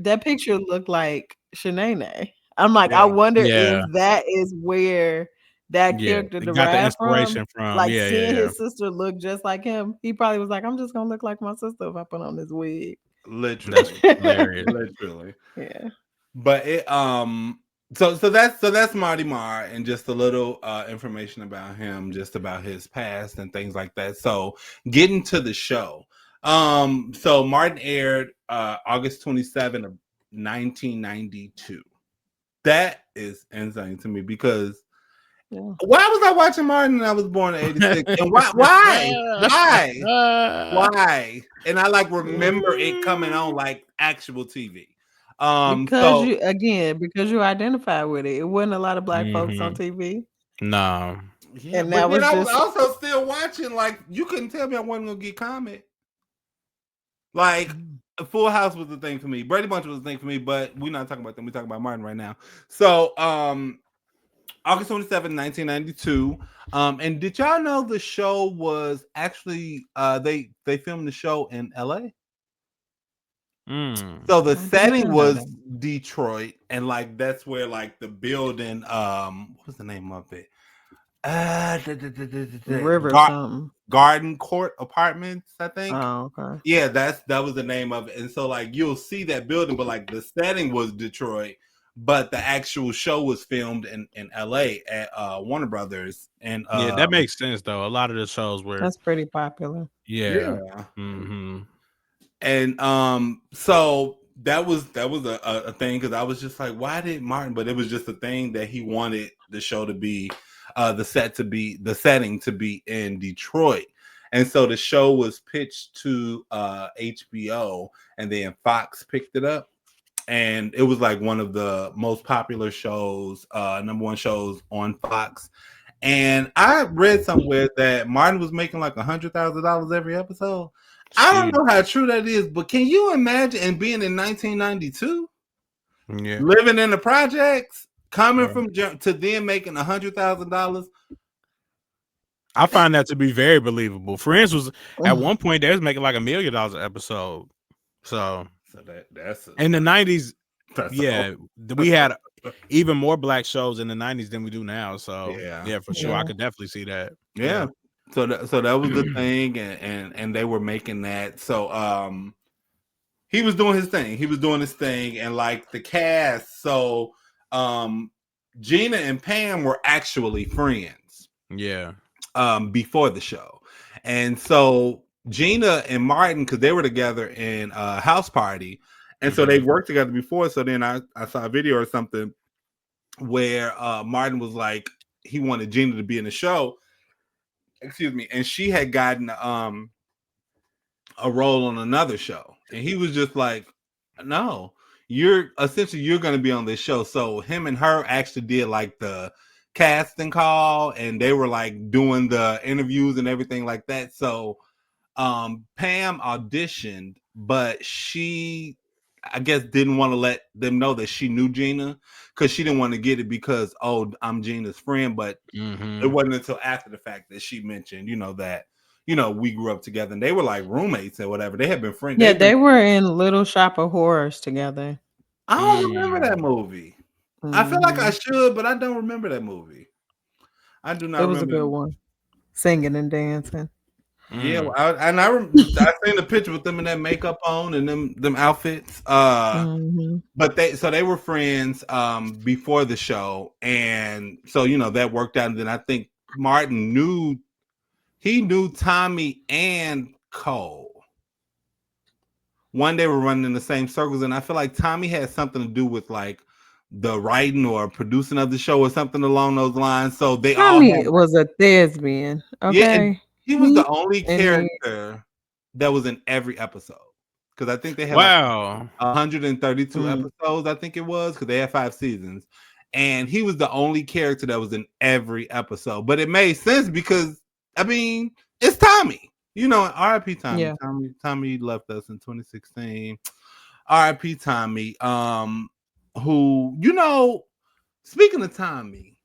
looked like Shanae. I'm like, I wonder if that is where that character derived from. Like seeing his sister look just like him, he probably was like, I'm just gonna look like my sister if I put on this wig. Literally, literally. Yeah. But it so that's Marty Marr, and just a little information about him, just about his past and things like that. So getting to the show, So Martin aired August 27 of 1992. That is insane to me because why was I watching Martin and I was born in 86? And why? And I like remember it coming on like actual TV. Because So because you identify with it. It wasn't a lot of black folks on TV. No. yeah, And but that then was I was just also still watching. Like you couldn't tell me I wasn't gonna get comment. Like Full House was the thing for me. Brady Bunch was the thing for me, but we're not talking about them. We're talking about Martin right now. So August 27, 1992. And did y'all know the show was actually they filmed the show in LA? So the setting was Detroit, and like that's where like the building, what was the name of it? River something. Garden Court Apartments, I think. Oh, okay. Yeah, that was the name of it. And so like you'll see that building, but like the setting was Detroit, but the actual show was filmed in LA at Warner Brothers. And yeah, that makes sense though. A lot of the shows were That's pretty popular. yeah. And so that was a thing because I was just like, why did Martin? But it was just a thing that he wanted the show to be the setting to be in Detroit. And so the show was pitched to HBO, and then Fox picked it up. And it was like one of the most popular shows, number one shows on Fox. And I read somewhere that Martin was making like $100,000 every episode. I don't know how true that is, but can you imagine and being in 1992, living in the projects, coming from to then making $100,000? I find that to be very believable. Friends was at one point they was making like $1 million an episode. So that's in the 90s. Yeah, we had even more black shows in the 90s than we do now. So yeah, for sure, I could definitely see that. Yeah. So that was the thing, and they were making that. So he was doing his thing. He was doing his thing, and like the cast. So Gina and Pam were actually friends. Yeah. Before the show, and so Gina and Martin, because they were together in House Party, and so they worked together before. So then I saw a video or something where Martin was like he wanted Gina to be in the show. Excuse me, and she had gotten a role on another show, and he was just like, "No, you're going to be on this show." So him and her actually did like the casting call, and they were like doing the interviews and everything like that. So Pam auditioned, but she, I guess, didn't want to let them know that she knew Gina because she didn't want to get it because, oh, I'm Gina's friend. But it wasn't until after the fact that she mentioned, that, we grew up together and they were like roommates or whatever. They had been friends. Yeah, they were in Little Shop of Horrors together. I don't remember that movie. I feel like I should, but I don't remember that movie. I do not remember. It was a good one. Singing and dancing. Yeah, I seen the picture with them in that makeup on and them outfits. But they were friends before the show, and so that worked out. And then I think Martin knew Tommy and Cole. One day we're running in the same circles, and I feel like Tommy had something to do with like the writing or producing of the show or something along those lines. So Tommy was a thespian. Okay. Yeah, he was the only character that was in every episode. Because I think they had 132 episodes, I think it was, because they had 5 seasons. And he was the only character that was in every episode. But it made sense because, I mean, it's Tommy. R.I.P. Tommy. Yeah. Tommy left us in 2016. R.I.P. Tommy. Who, speaking of Tommy,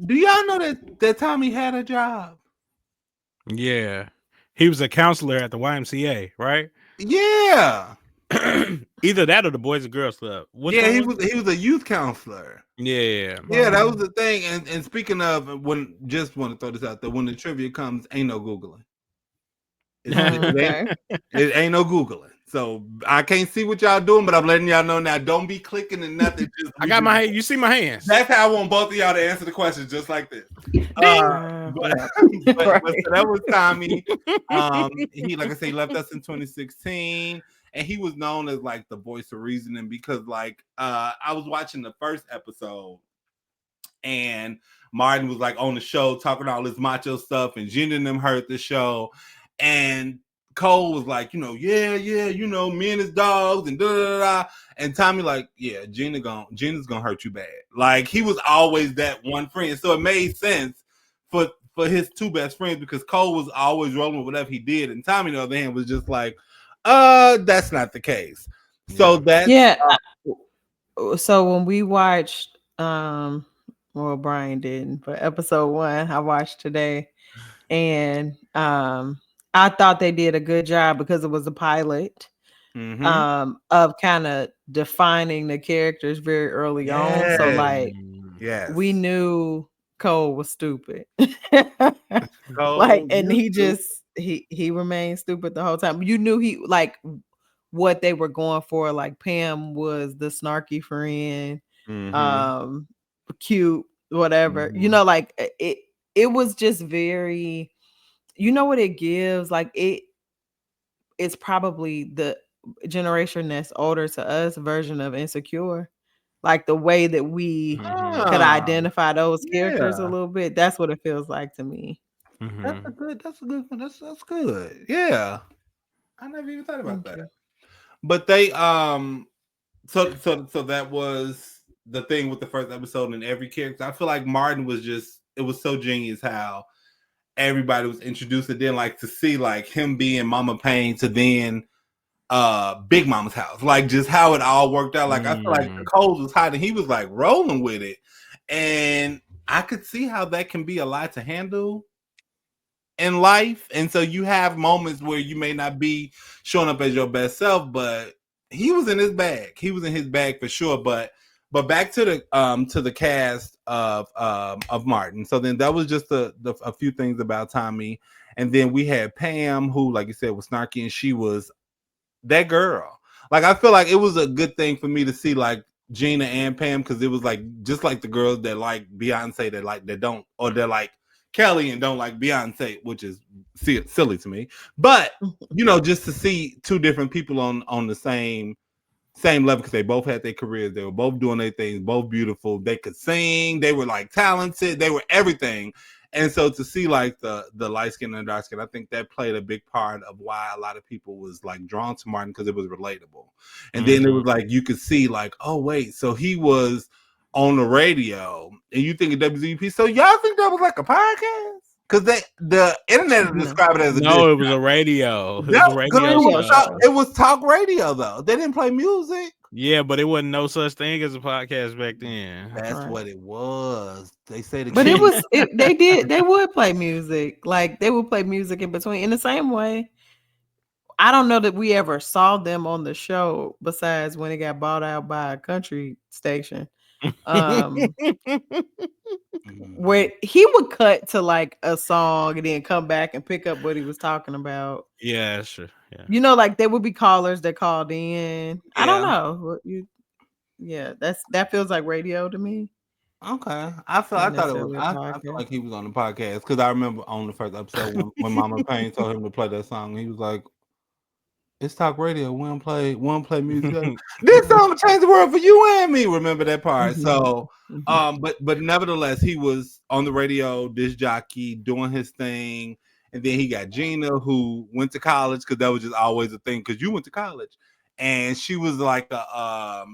do y'all know that Tommy had a job? Yeah. He was a counselor at the YMCA, right? Yeah. Either that or the Boys and Girls Club. He was a youth counselor. Yeah. Yeah, that was the thing. And speaking of, just want to throw this out there, when the trivia comes, ain't no Googling. It ain't no Googling. So I can't see what y'all doing, but I'm letting y'all know now. Don't be clicking and nothing. I got my hand. You see my hands. That's how I want both of y'all to answer the question, just like this. But, Yeah. but so that was Tommy. He, like I say, left us in 2016, and he was known as like the voice of reasoning because, like, I was watching the first episode, and Martin was like on the show talking all this macho stuff, and Jen and them heard the show, and Cole was like, yeah, me and his dogs, and da da da. And Tommy like, yeah, Gina's gonna hurt you bad. Like he was always that one friend, so it made sense for his two best friends because Cole was always rolling with whatever he did, and Tommy on the other hand was just like, that's not the case. So that's So when we watched, well, Brian didn't, but episode 1 I watched today, and I thought they did a good job because it was a pilot. Of kind of defining the characters very early on. So like we knew Cole was stupid. Like, and he just he remained stupid the whole time. You knew he like what they were going for. Like Pam was the snarky friend, cute, whatever. Like it was just very, what it gives, like it's probably the generation that's older to us version of Insecure. Like the way that we could identify those characters a little bit. That's what it feels like to me. That's a good one. That's good. Yeah. I never even thought about that. But they so that was the thing with the first episode and every character. I feel like Martin was just, it was so genius how everybody was introduced, and then like to see like him being Mama Payne to then Big Mama's house, like just how it all worked out. Like I feel like the Coles was hot and he was like rolling with it, and I could see how that can be a lot to handle in life. And so you have moments where you may not be showing up as your best self, but he was in his bag. He was in his bag for sure. But back to the cast of Martin. So then that was just a few things about Tommy, and then we had Pam, who, like you said, was snarky, and she was that girl. Like I feel like it was a good thing for me to see like Gina and Pam, because it was like just like the girls that like Beyonce that don't, or they're like Kelly and don't like Beyonce, which is silly to me. But just to see two different people on the same level, because they both had their careers, they were both doing their things, both beautiful, they could sing, they were like talented, they were everything. And so to see like the light skin and dark skin, I think that played a big part of why a lot of people was like drawn to Martin, because it was relatable. And then it was like you could see like, oh wait, so he was on the radio, and you think of WZP. So y'all think that was like a podcast? Because the internet describe it as a it was a radio. It was a radio show. It was talk radio though. They didn't play music. Yeah, but it wasn't no such thing as a podcast back then. That's what it was. They say but it was they would play music. Like they would play music in between in the same way. I don't know that we ever saw them on the show besides when it got bought out by a country station. Where he would cut to like a song and then come back and pick up what he was talking about. Yeah, sure. Yeah. Like there would be callers that called in. Yeah. I don't know. That feels like radio to me. Okay. I thought like he was on the podcast, because I remember on the first episode when Mama Payne told him to play that song, he was like, it's talk radio. We don't play music. This song changed the world for you and me. Remember that part. So, but nevertheless, he was on the radio, disc jockey, doing his thing. And then he got Gina, who went to college, because that was just always a thing, because you went to college. And she was like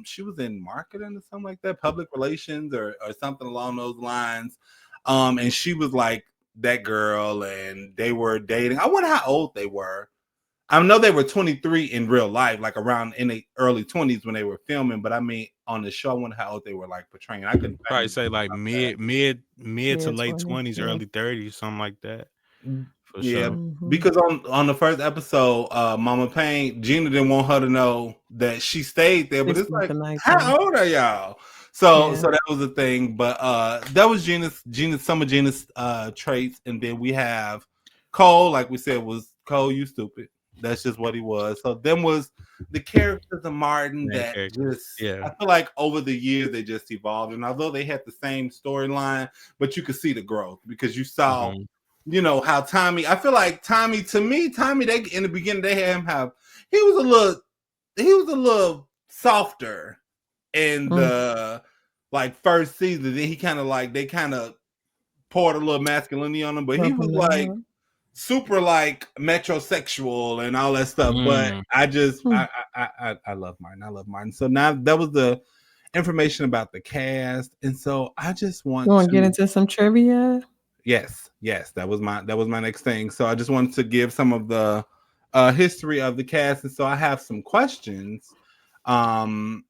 she was in marketing or something like that, public relations or something along those lines. And she was like that girl, and they were dating. I wonder how old they were. I know they were 23 in real life, like around in the early 20s when they were filming. But I mean, on the show, I wonder how old they were like portraying. I could probably say like mid to late 20s, early 30s, something like that. For yeah, sure. Because on the first episode, Mama Payne, Gina didn't want her to know that she stayed there. But it's like, how old are y'all? So that was the thing. But that was some of Gina's traits. And then we have Cole, like we said, was Cole, you stupid. That's just what he was. So them was the characters of Martin Main that characters. just Yeah. I feel like over the years they just evolved. And although they had the same storyline, but you could see the growth because you saw, Mhm. you know, how Tommy. I feel like Tommy, to me, Tommy, they in the beginning they had him have he was a little softer in the like first season. Then he kind of like they kind of poured a little masculinity on him, but he was like super like metrosexual and all that stuff. But I just I love Martin. I love Martin. So now that was the information about the cast, and so I just want to get into some trivia. Yes, that was my next thing. So I just wanted to give some of the history of the cast, and so I have some questions that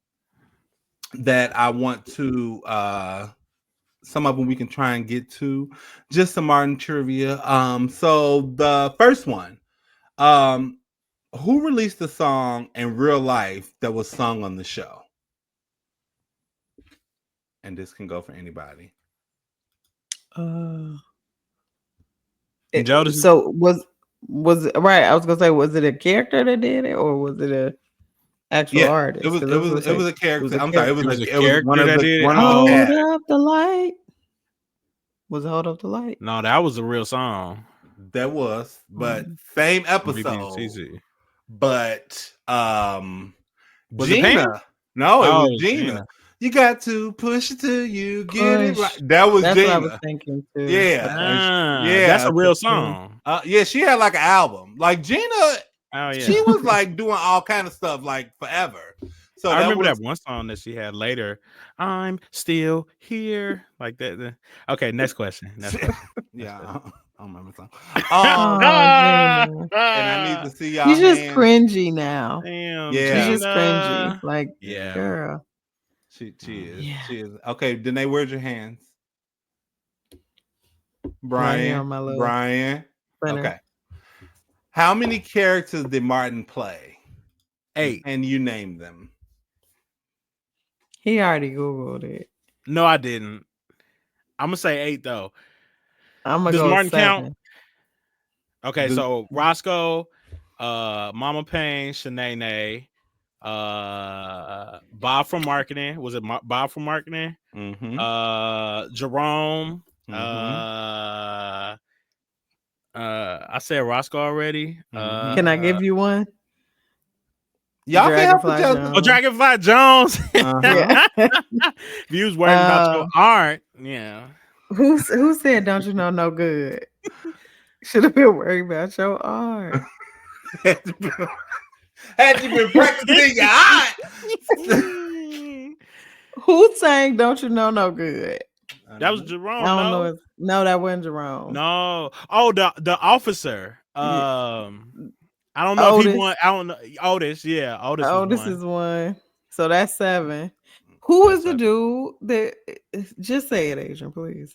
I want to some of them we can try and get to. Just some Martin trivia. So the first one, who released the song in real life that was sung on the show? And this can go for anybody. Jodeci. So was it right? I was gonna say, was it a character that did it, or was it a actual artist? It was a character. I'm sorry, it was a character that did it. Hold up the light. Was it Hold Up the Light? No, that was a real song. That was, but same episode. But was Gina. it Pam? No, it was Gina. You got to push it till you get it right. That's Gina. What I was thinking too. Yeah, that's a real song. Yeah, she had like an album. Like Gina, she was like doing all kind of stuff like forever. So I remember that one song that she had later. I'm still here, like that. Okay, next question. Yeah, I don't remember the song. And I need to see y'all. She's just cringy now. Damn, she's just cringy. Like, girl. She is. Yeah. She is. Okay, Danae, where's your hands? Brian. Right Brian. Okay. How many characters did Martin play? 8. And you name them. He already Googled it. No, I didn't. I'm gonna say 8 though. Does Martin 7. count? Okay, so Roscoe, Mama Payne, Shanae, Bob from marketing. Was it Bob from marketing? Mm-hmm. Jerome. Mm-hmm. I said Roscoe already. Can I give you one? Y'all Dragonfly Jones. Dragonfly Jones. If you was worried about your art, yeah. Who said don't you know no good? Should have been worried about your art. Had you been practicing your art? Who sang "Don't You Know No Good"? That was Jerome. I don't know. No, that wasn't Jerome. No. Oh, the officer. I don't know if he won. I don't know. Otis, yeah. Otis is one. So that's 7. Who is the dude that? Just say it, Adrian, please.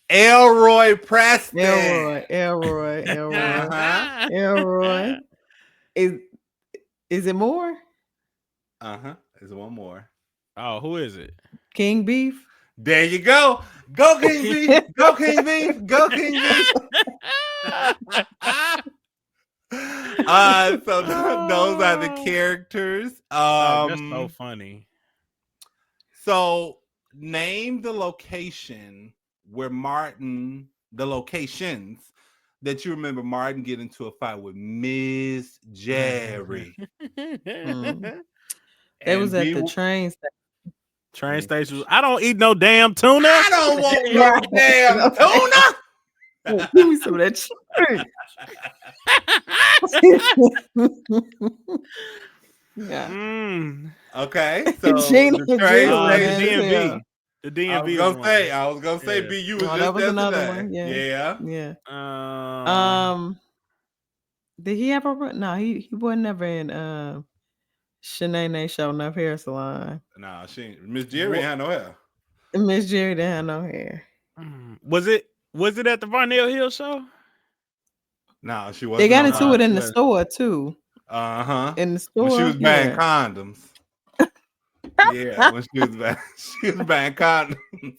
Elroy Preston. Elroy. Elroy. Is it more? There's one more. Oh, who is it? King Beef. There you go. Go King Beef. Go King Beef. Go King Beef. So those are the characters. That's so funny. So name the location where the locations that you remember Martin get into a fight with Miss Jerry. It was at the train station. Train station. I don't eat no damn tuna. I don't want no damn tuna. Give me some of that chicken. Okay, so the DMV. I was gonna say, B. You was just that was another today. one. Yeah. Did he ever? No, he wasn't never in Shanae show enough hair salon. Nah, Miss Jerry had no hair. Miss Jerry didn't have no hair. Was it at the Varnell Hill show? No, she wasn't. They got into it in the store too. In the store, when she was buying condoms. Yeah, when she was buying condoms.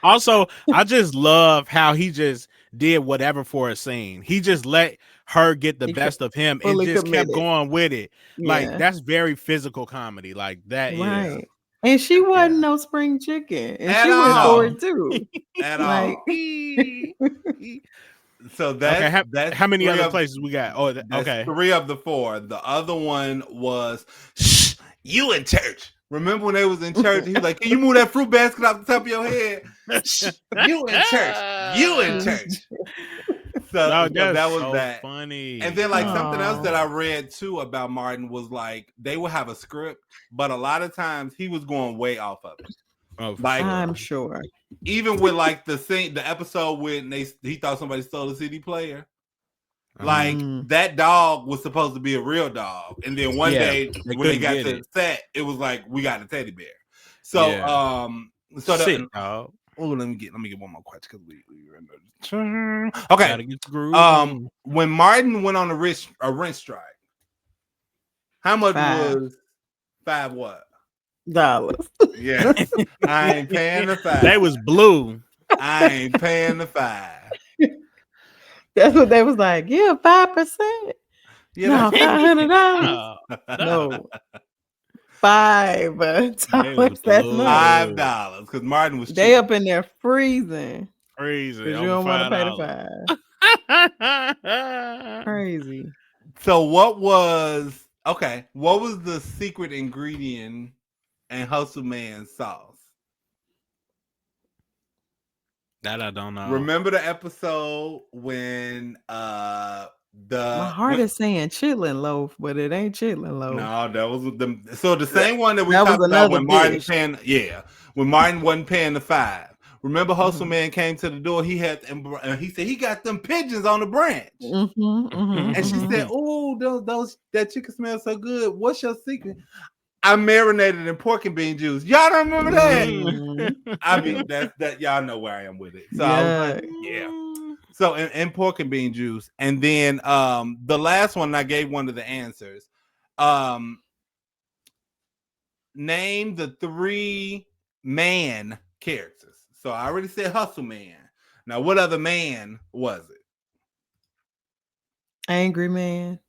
Also, I just love how he just did whatever for a scene. He just let her get the He best of him and fully just kept committed. going with it. Like Yeah. that's very physical comedy. Like that is Right. And she wasn't no spring chicken. And At she went for all. it too. At Like all. So okay. that's How many three other of places we got? Oh, that's okay. 3 of the 4. The other one was shh, you in church. Remember when they was in church? He was like, "Can you move that fruit basket off the top of your head?" Shh, you in church. You in church. No, So that's that was so that. funny. And then like something else Aw. that I read too about Martin was like they would have a script, but a lot of times he was going way off of it. Oh, for Like sure. I'm sure. even with like the episode when he thought somebody stole a CD player. Like that dog was supposed to be a real dog, and then one day when they got to the set, it was like we got a teddy bear. So so sick dog. Oh, let me get one more question because we okay. Gotta get the groove on. When Martin went on a rent strike, how much was $5 what? Dollars. Yeah, I ain't paying the $5. They was blue. I ain't paying the $5. That's what they was like. Yeah, 5%. You No, know? $500. No. $5. That's not $5 because Martin was cheap. They up in there freezing. Crazy. Because you don't want to pay the $5. Crazy. So what was the secret ingredient in Hustle Man's sauce? That I don't know. Remember the episode when my heart is saying chitlin loaf, but it ain't chitlin loaf. No, that was the same one that we talked about when Martin when Martin wasn't paying the $5. Remember, Hustle Man came to the door. He said he got them pigeons on the branch, and she said, "Oh, that chicken smells so good. What's your secret?" I marinated in pork and bean juice. Y'all don't remember that? I mean, that y'all know where I am with it. So I was like, yeah. So in pork and bean juice, and then the last one I gave one of the answers. Name the 3 man characters. So I already said Hustle Man. Now, what other man was it? Angry Man.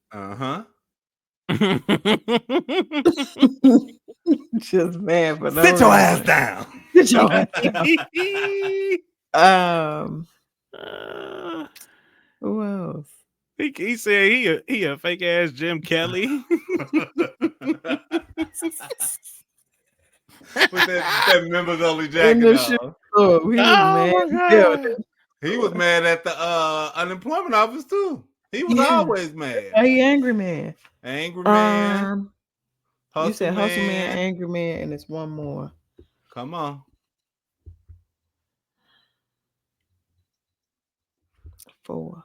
Just mad for no Sit your ass down. Sit your ass down. Who else? He said he a fake ass Jim Kelly. With that members only jacket on. He was mad at the unemployment office too. He was always mad. He angry man. Angry man. You said Hustle Man, Angry Man, and it's one more. Come on. 4.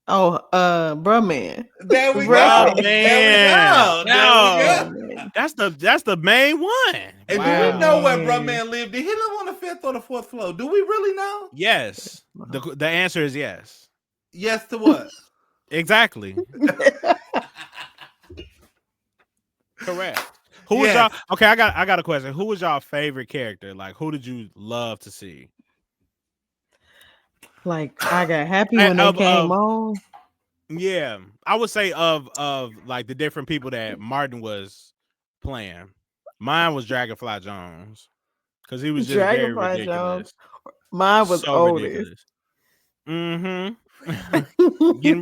Oh, bruh man. There we go. Man. There we go. That's the main one. And do we know where bruh man lived? Did he live on the 5th or the 4th floor? Do we really know? Yes. The answer is yes. Yes to what? Exactly. Correct. Who was y'all? Okay, I got a question. Who was y'all favorite character? Like, who did you love to see? Like, I got happy when they came on. Yeah, I would say of like the different people that Martin was playing. Mine was Dragonfly Jones because he was just very ridiculous. Jones. Mine was so Otis. Getting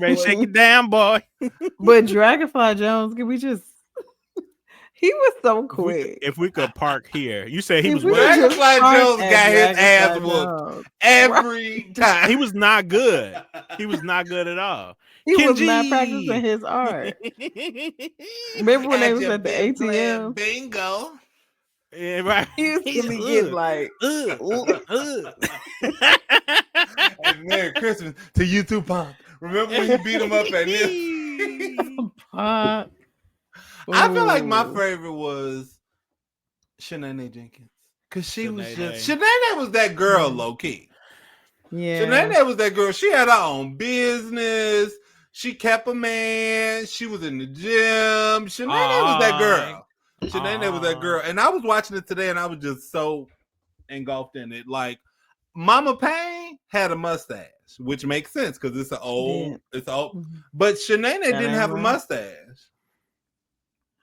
ready to shake it down, boy. But Dragonfly Jones, can we just? He was so quick. If we could park here, you said he was. Dragonfly Jones got his ass whooped every time. He was not good. He was not good at all. He was not practicing his art. Remember when they was at the ATM? Bingo. Yeah, right. He used to be getting like, and Merry Christmas to you too, Pop. Remember when you beat him up at this? Pop. I feel like my favorite was Shanae Jenkins. Because she was just Shanae was that girl low key. Yeah. Shanae was that girl. She had her own business. She kept a man. She was in the gym. Shanae was that girl. Shanae was that girl. And I was watching it today and I was just so engulfed in it. Like Mama Payne had a mustache, which makes sense because it's Yeah. it's old. Mhm. But Shanae That didn't ain't have a right. mustache.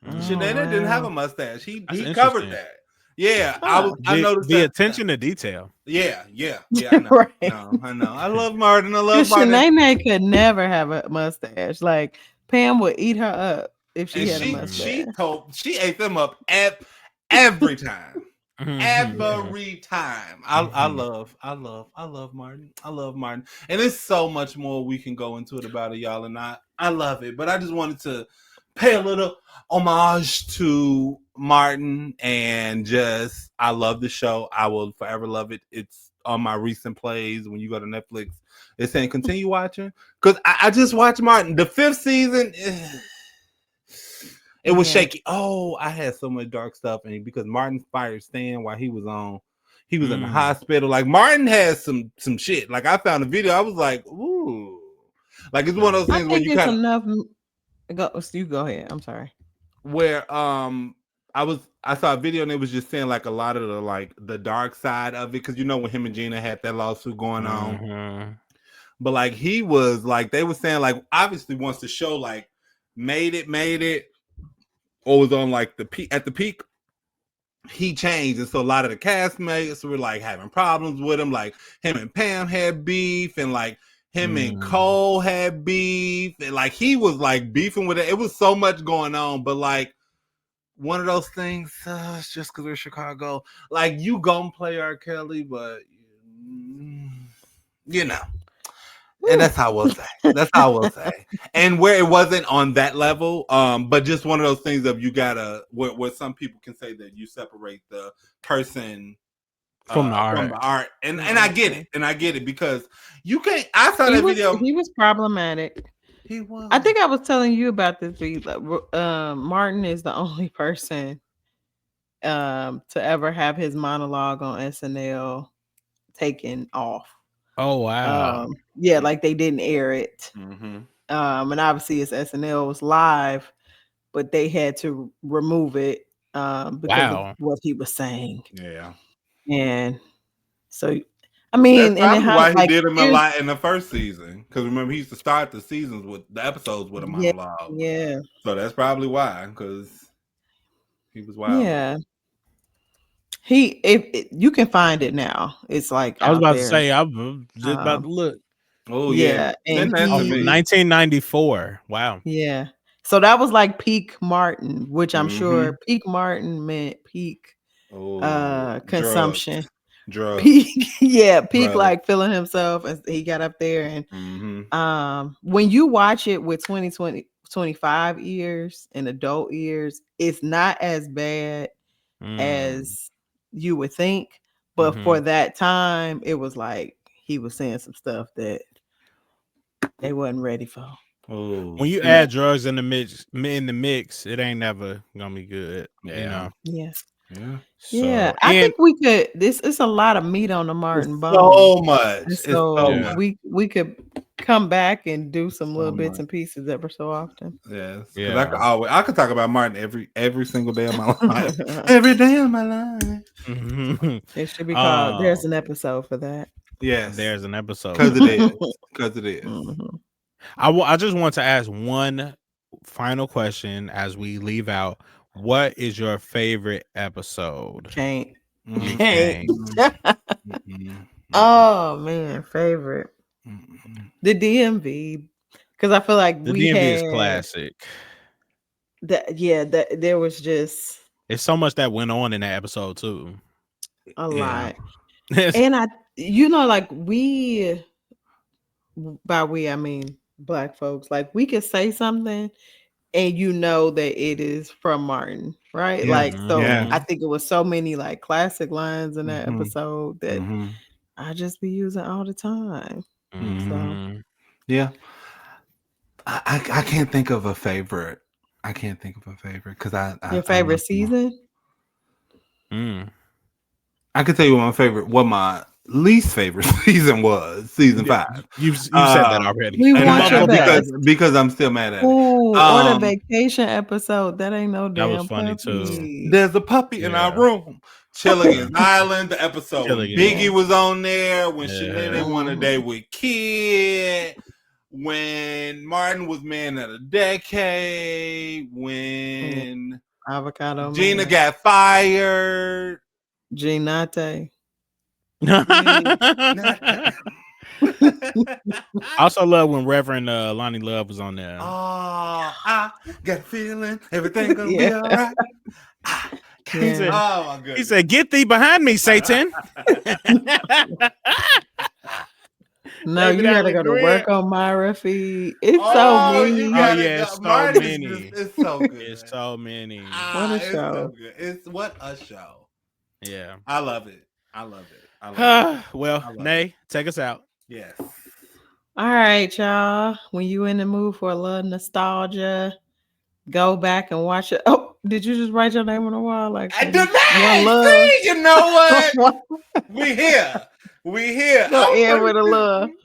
Oh, Shanae didn't have wow. a mustache. He That's covered interesting. that. Yeah, Huh. I noticed The that. attention to detail. Yeah. I know. Right. No, I know. I love Martin. I love Because Martin. Shanae could never have a mustache. Like Pam would eat her up if she And had a she mustache. ate them up every time. Mhm. Every time. I love Martin. I love Martin. And there's so much more we can go into it about it, y'all, and I love it. But I just wanted to pay a little homage to Martin and just I love the show. I will forever love it. It's on my recent plays when you go to Netflix. It's saying continue watching. Because I just watched Martin. The 5th season. It was shaky. Oh, I had so much dark stuff, and because Martin fired Stan while he was in the hospital. Like Martin has some shit. Like I found a video, I was like, ooh, like it's one of those I things where think you it's kind of enough. You go ahead. I'm sorry. where I saw a video and it was just saying like a lot of the dark side of it because you know when him and Gina had that lawsuit going on, but like he was like they were saying like obviously wants to show like made it. Or was on like the peak at the peak, he changed, and so a lot of the castmates were like having problems with him. Like him and Pam had beef, and like him and Cole had beef, and like he was like beefing with it. It was so much going on, but like one of those things, it's just because we're Chicago. Like you gonna play R. Kelly, but you know. And that's how we'll say. That's how we'll say. And where it wasn't on that level, but just one of those things of you gotta where some people can say that you separate the person From the art. from the art. And I get it. And I get it because you can't I saw that video. He was problematic. He was. I think I was telling you about this. Martin is the only person to ever have his monologue on SNL taken off. Oh wow. Yeah, like they didn't air it. Mm-hmm. And obviously it's SNL was live, but they had to remove it because of what he was saying. Yeah. And so I mean, That's and it probably why has he like did him a lot in the first season. Because remember, he used to start the seasons with the episodes with a monologue. Yeah. So that's probably why, because he was wild. Yeah. You can find it now. It's like I was out about to there. say I'm just about to look. Oh Yeah, and Send that to From me. 1994. Wow. Yeah. So that was like peak Martin, which I'm Mhm. sure peak Martin meant peak consumption. Drugs. Peak, yeah, peak Drugs. like feeling himself as he got up there. And Mhm. when you watch it with 25 ears and adult ears, it's not as bad as you would think. But for that time, it was like he was saying some stuff that they wasn't ready for. Oh, When you add drugs in the mix, it ain't never gonna be good. Yeah. You know. Yeah. Yeah. So, Yeah, I think we could. This is a lot of meat on the Martin bone. So much. And It's so much. we could come back and do some So little bits much. and pieces every so often. Yes. Yeah. I could talk about Martin every single day of my life. Every day of my life. It should be called. There's an episode for that. Yes. There's an episode. Because it is. Because it is. Mhm. I just want to ask one final question as we leave out. What is your favorite episode? Can't. Mhm. Can't. Mhm. Oh man, favorite. Mhm. The DMV. Because I feel like The we DMV is had classic. that. Yeah, that there was just It's so much that went on in that episode too. a Yeah. lot. And like by we I mean Black folks, like we could say something and you know that it is from Martin, right? Yeah. Like so Yeah. I think it was so many like classic lines in that Mhm. episode that Mhm. I just be using all the time. Mhm. Yeah. I can't think of a favorite. I can't think of a favorite because Your favorite love them all. season? Mm. I can tell you what my least favorite season was season 5. You've said that already. We And want your because best. because I'm still mad at it. Ooh, or the vacation episode. That ain't no That was damn funny, too. puppy. There's a puppy in our Yeah. room. Chilligan's Island, the episode when Chilligan. Biggie was on there, when Yeah. Shanae won a day with Kid, when Martin was man of the decade, when Avocado Gina Man. got fired. Ginate. I I also love when Reverend Lonnie Love was on there. I got a feeling everything gonna be Yeah. all right. He said, Oh my goodness. he said, "Get thee behind me, Satan." No, David you gotta Allen go to Greer. work on Myra feed. It's Oh, so you mean. gotta yeah, go. it's so Martin is many. just- it's so good. It's so many. What a It's so show. good. It's what a show. Yeah. I love it. I love it. I love it. Well, I love Nay, take us out. Yes. All right, y'all. When you in the mood for a little nostalgia, go back and watch it. Oh, did you just write your name on the wall? Like I did One not. love. See, you know what? We here. We here. Go I'm in with a pretty love. busy.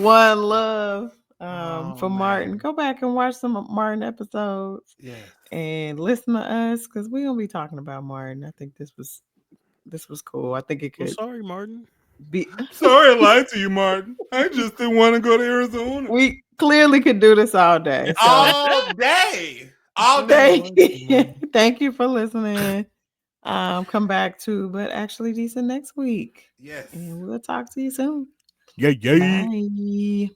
One love Oh, for Martin. man. Go back and watch some Martin episodes Yes. and listen to us because we're gonna be talking about Martin. I think this was cool. I think it Well, could sorry, Martin. be. Sorry I lied to you, Martin. I just didn't want to go to Arizona. We clearly could do this all day. So All day. All day. thank you for listening. Come back to But Actually Decent next week. Yes. And we'll talk to you soon. Yeah. Bye.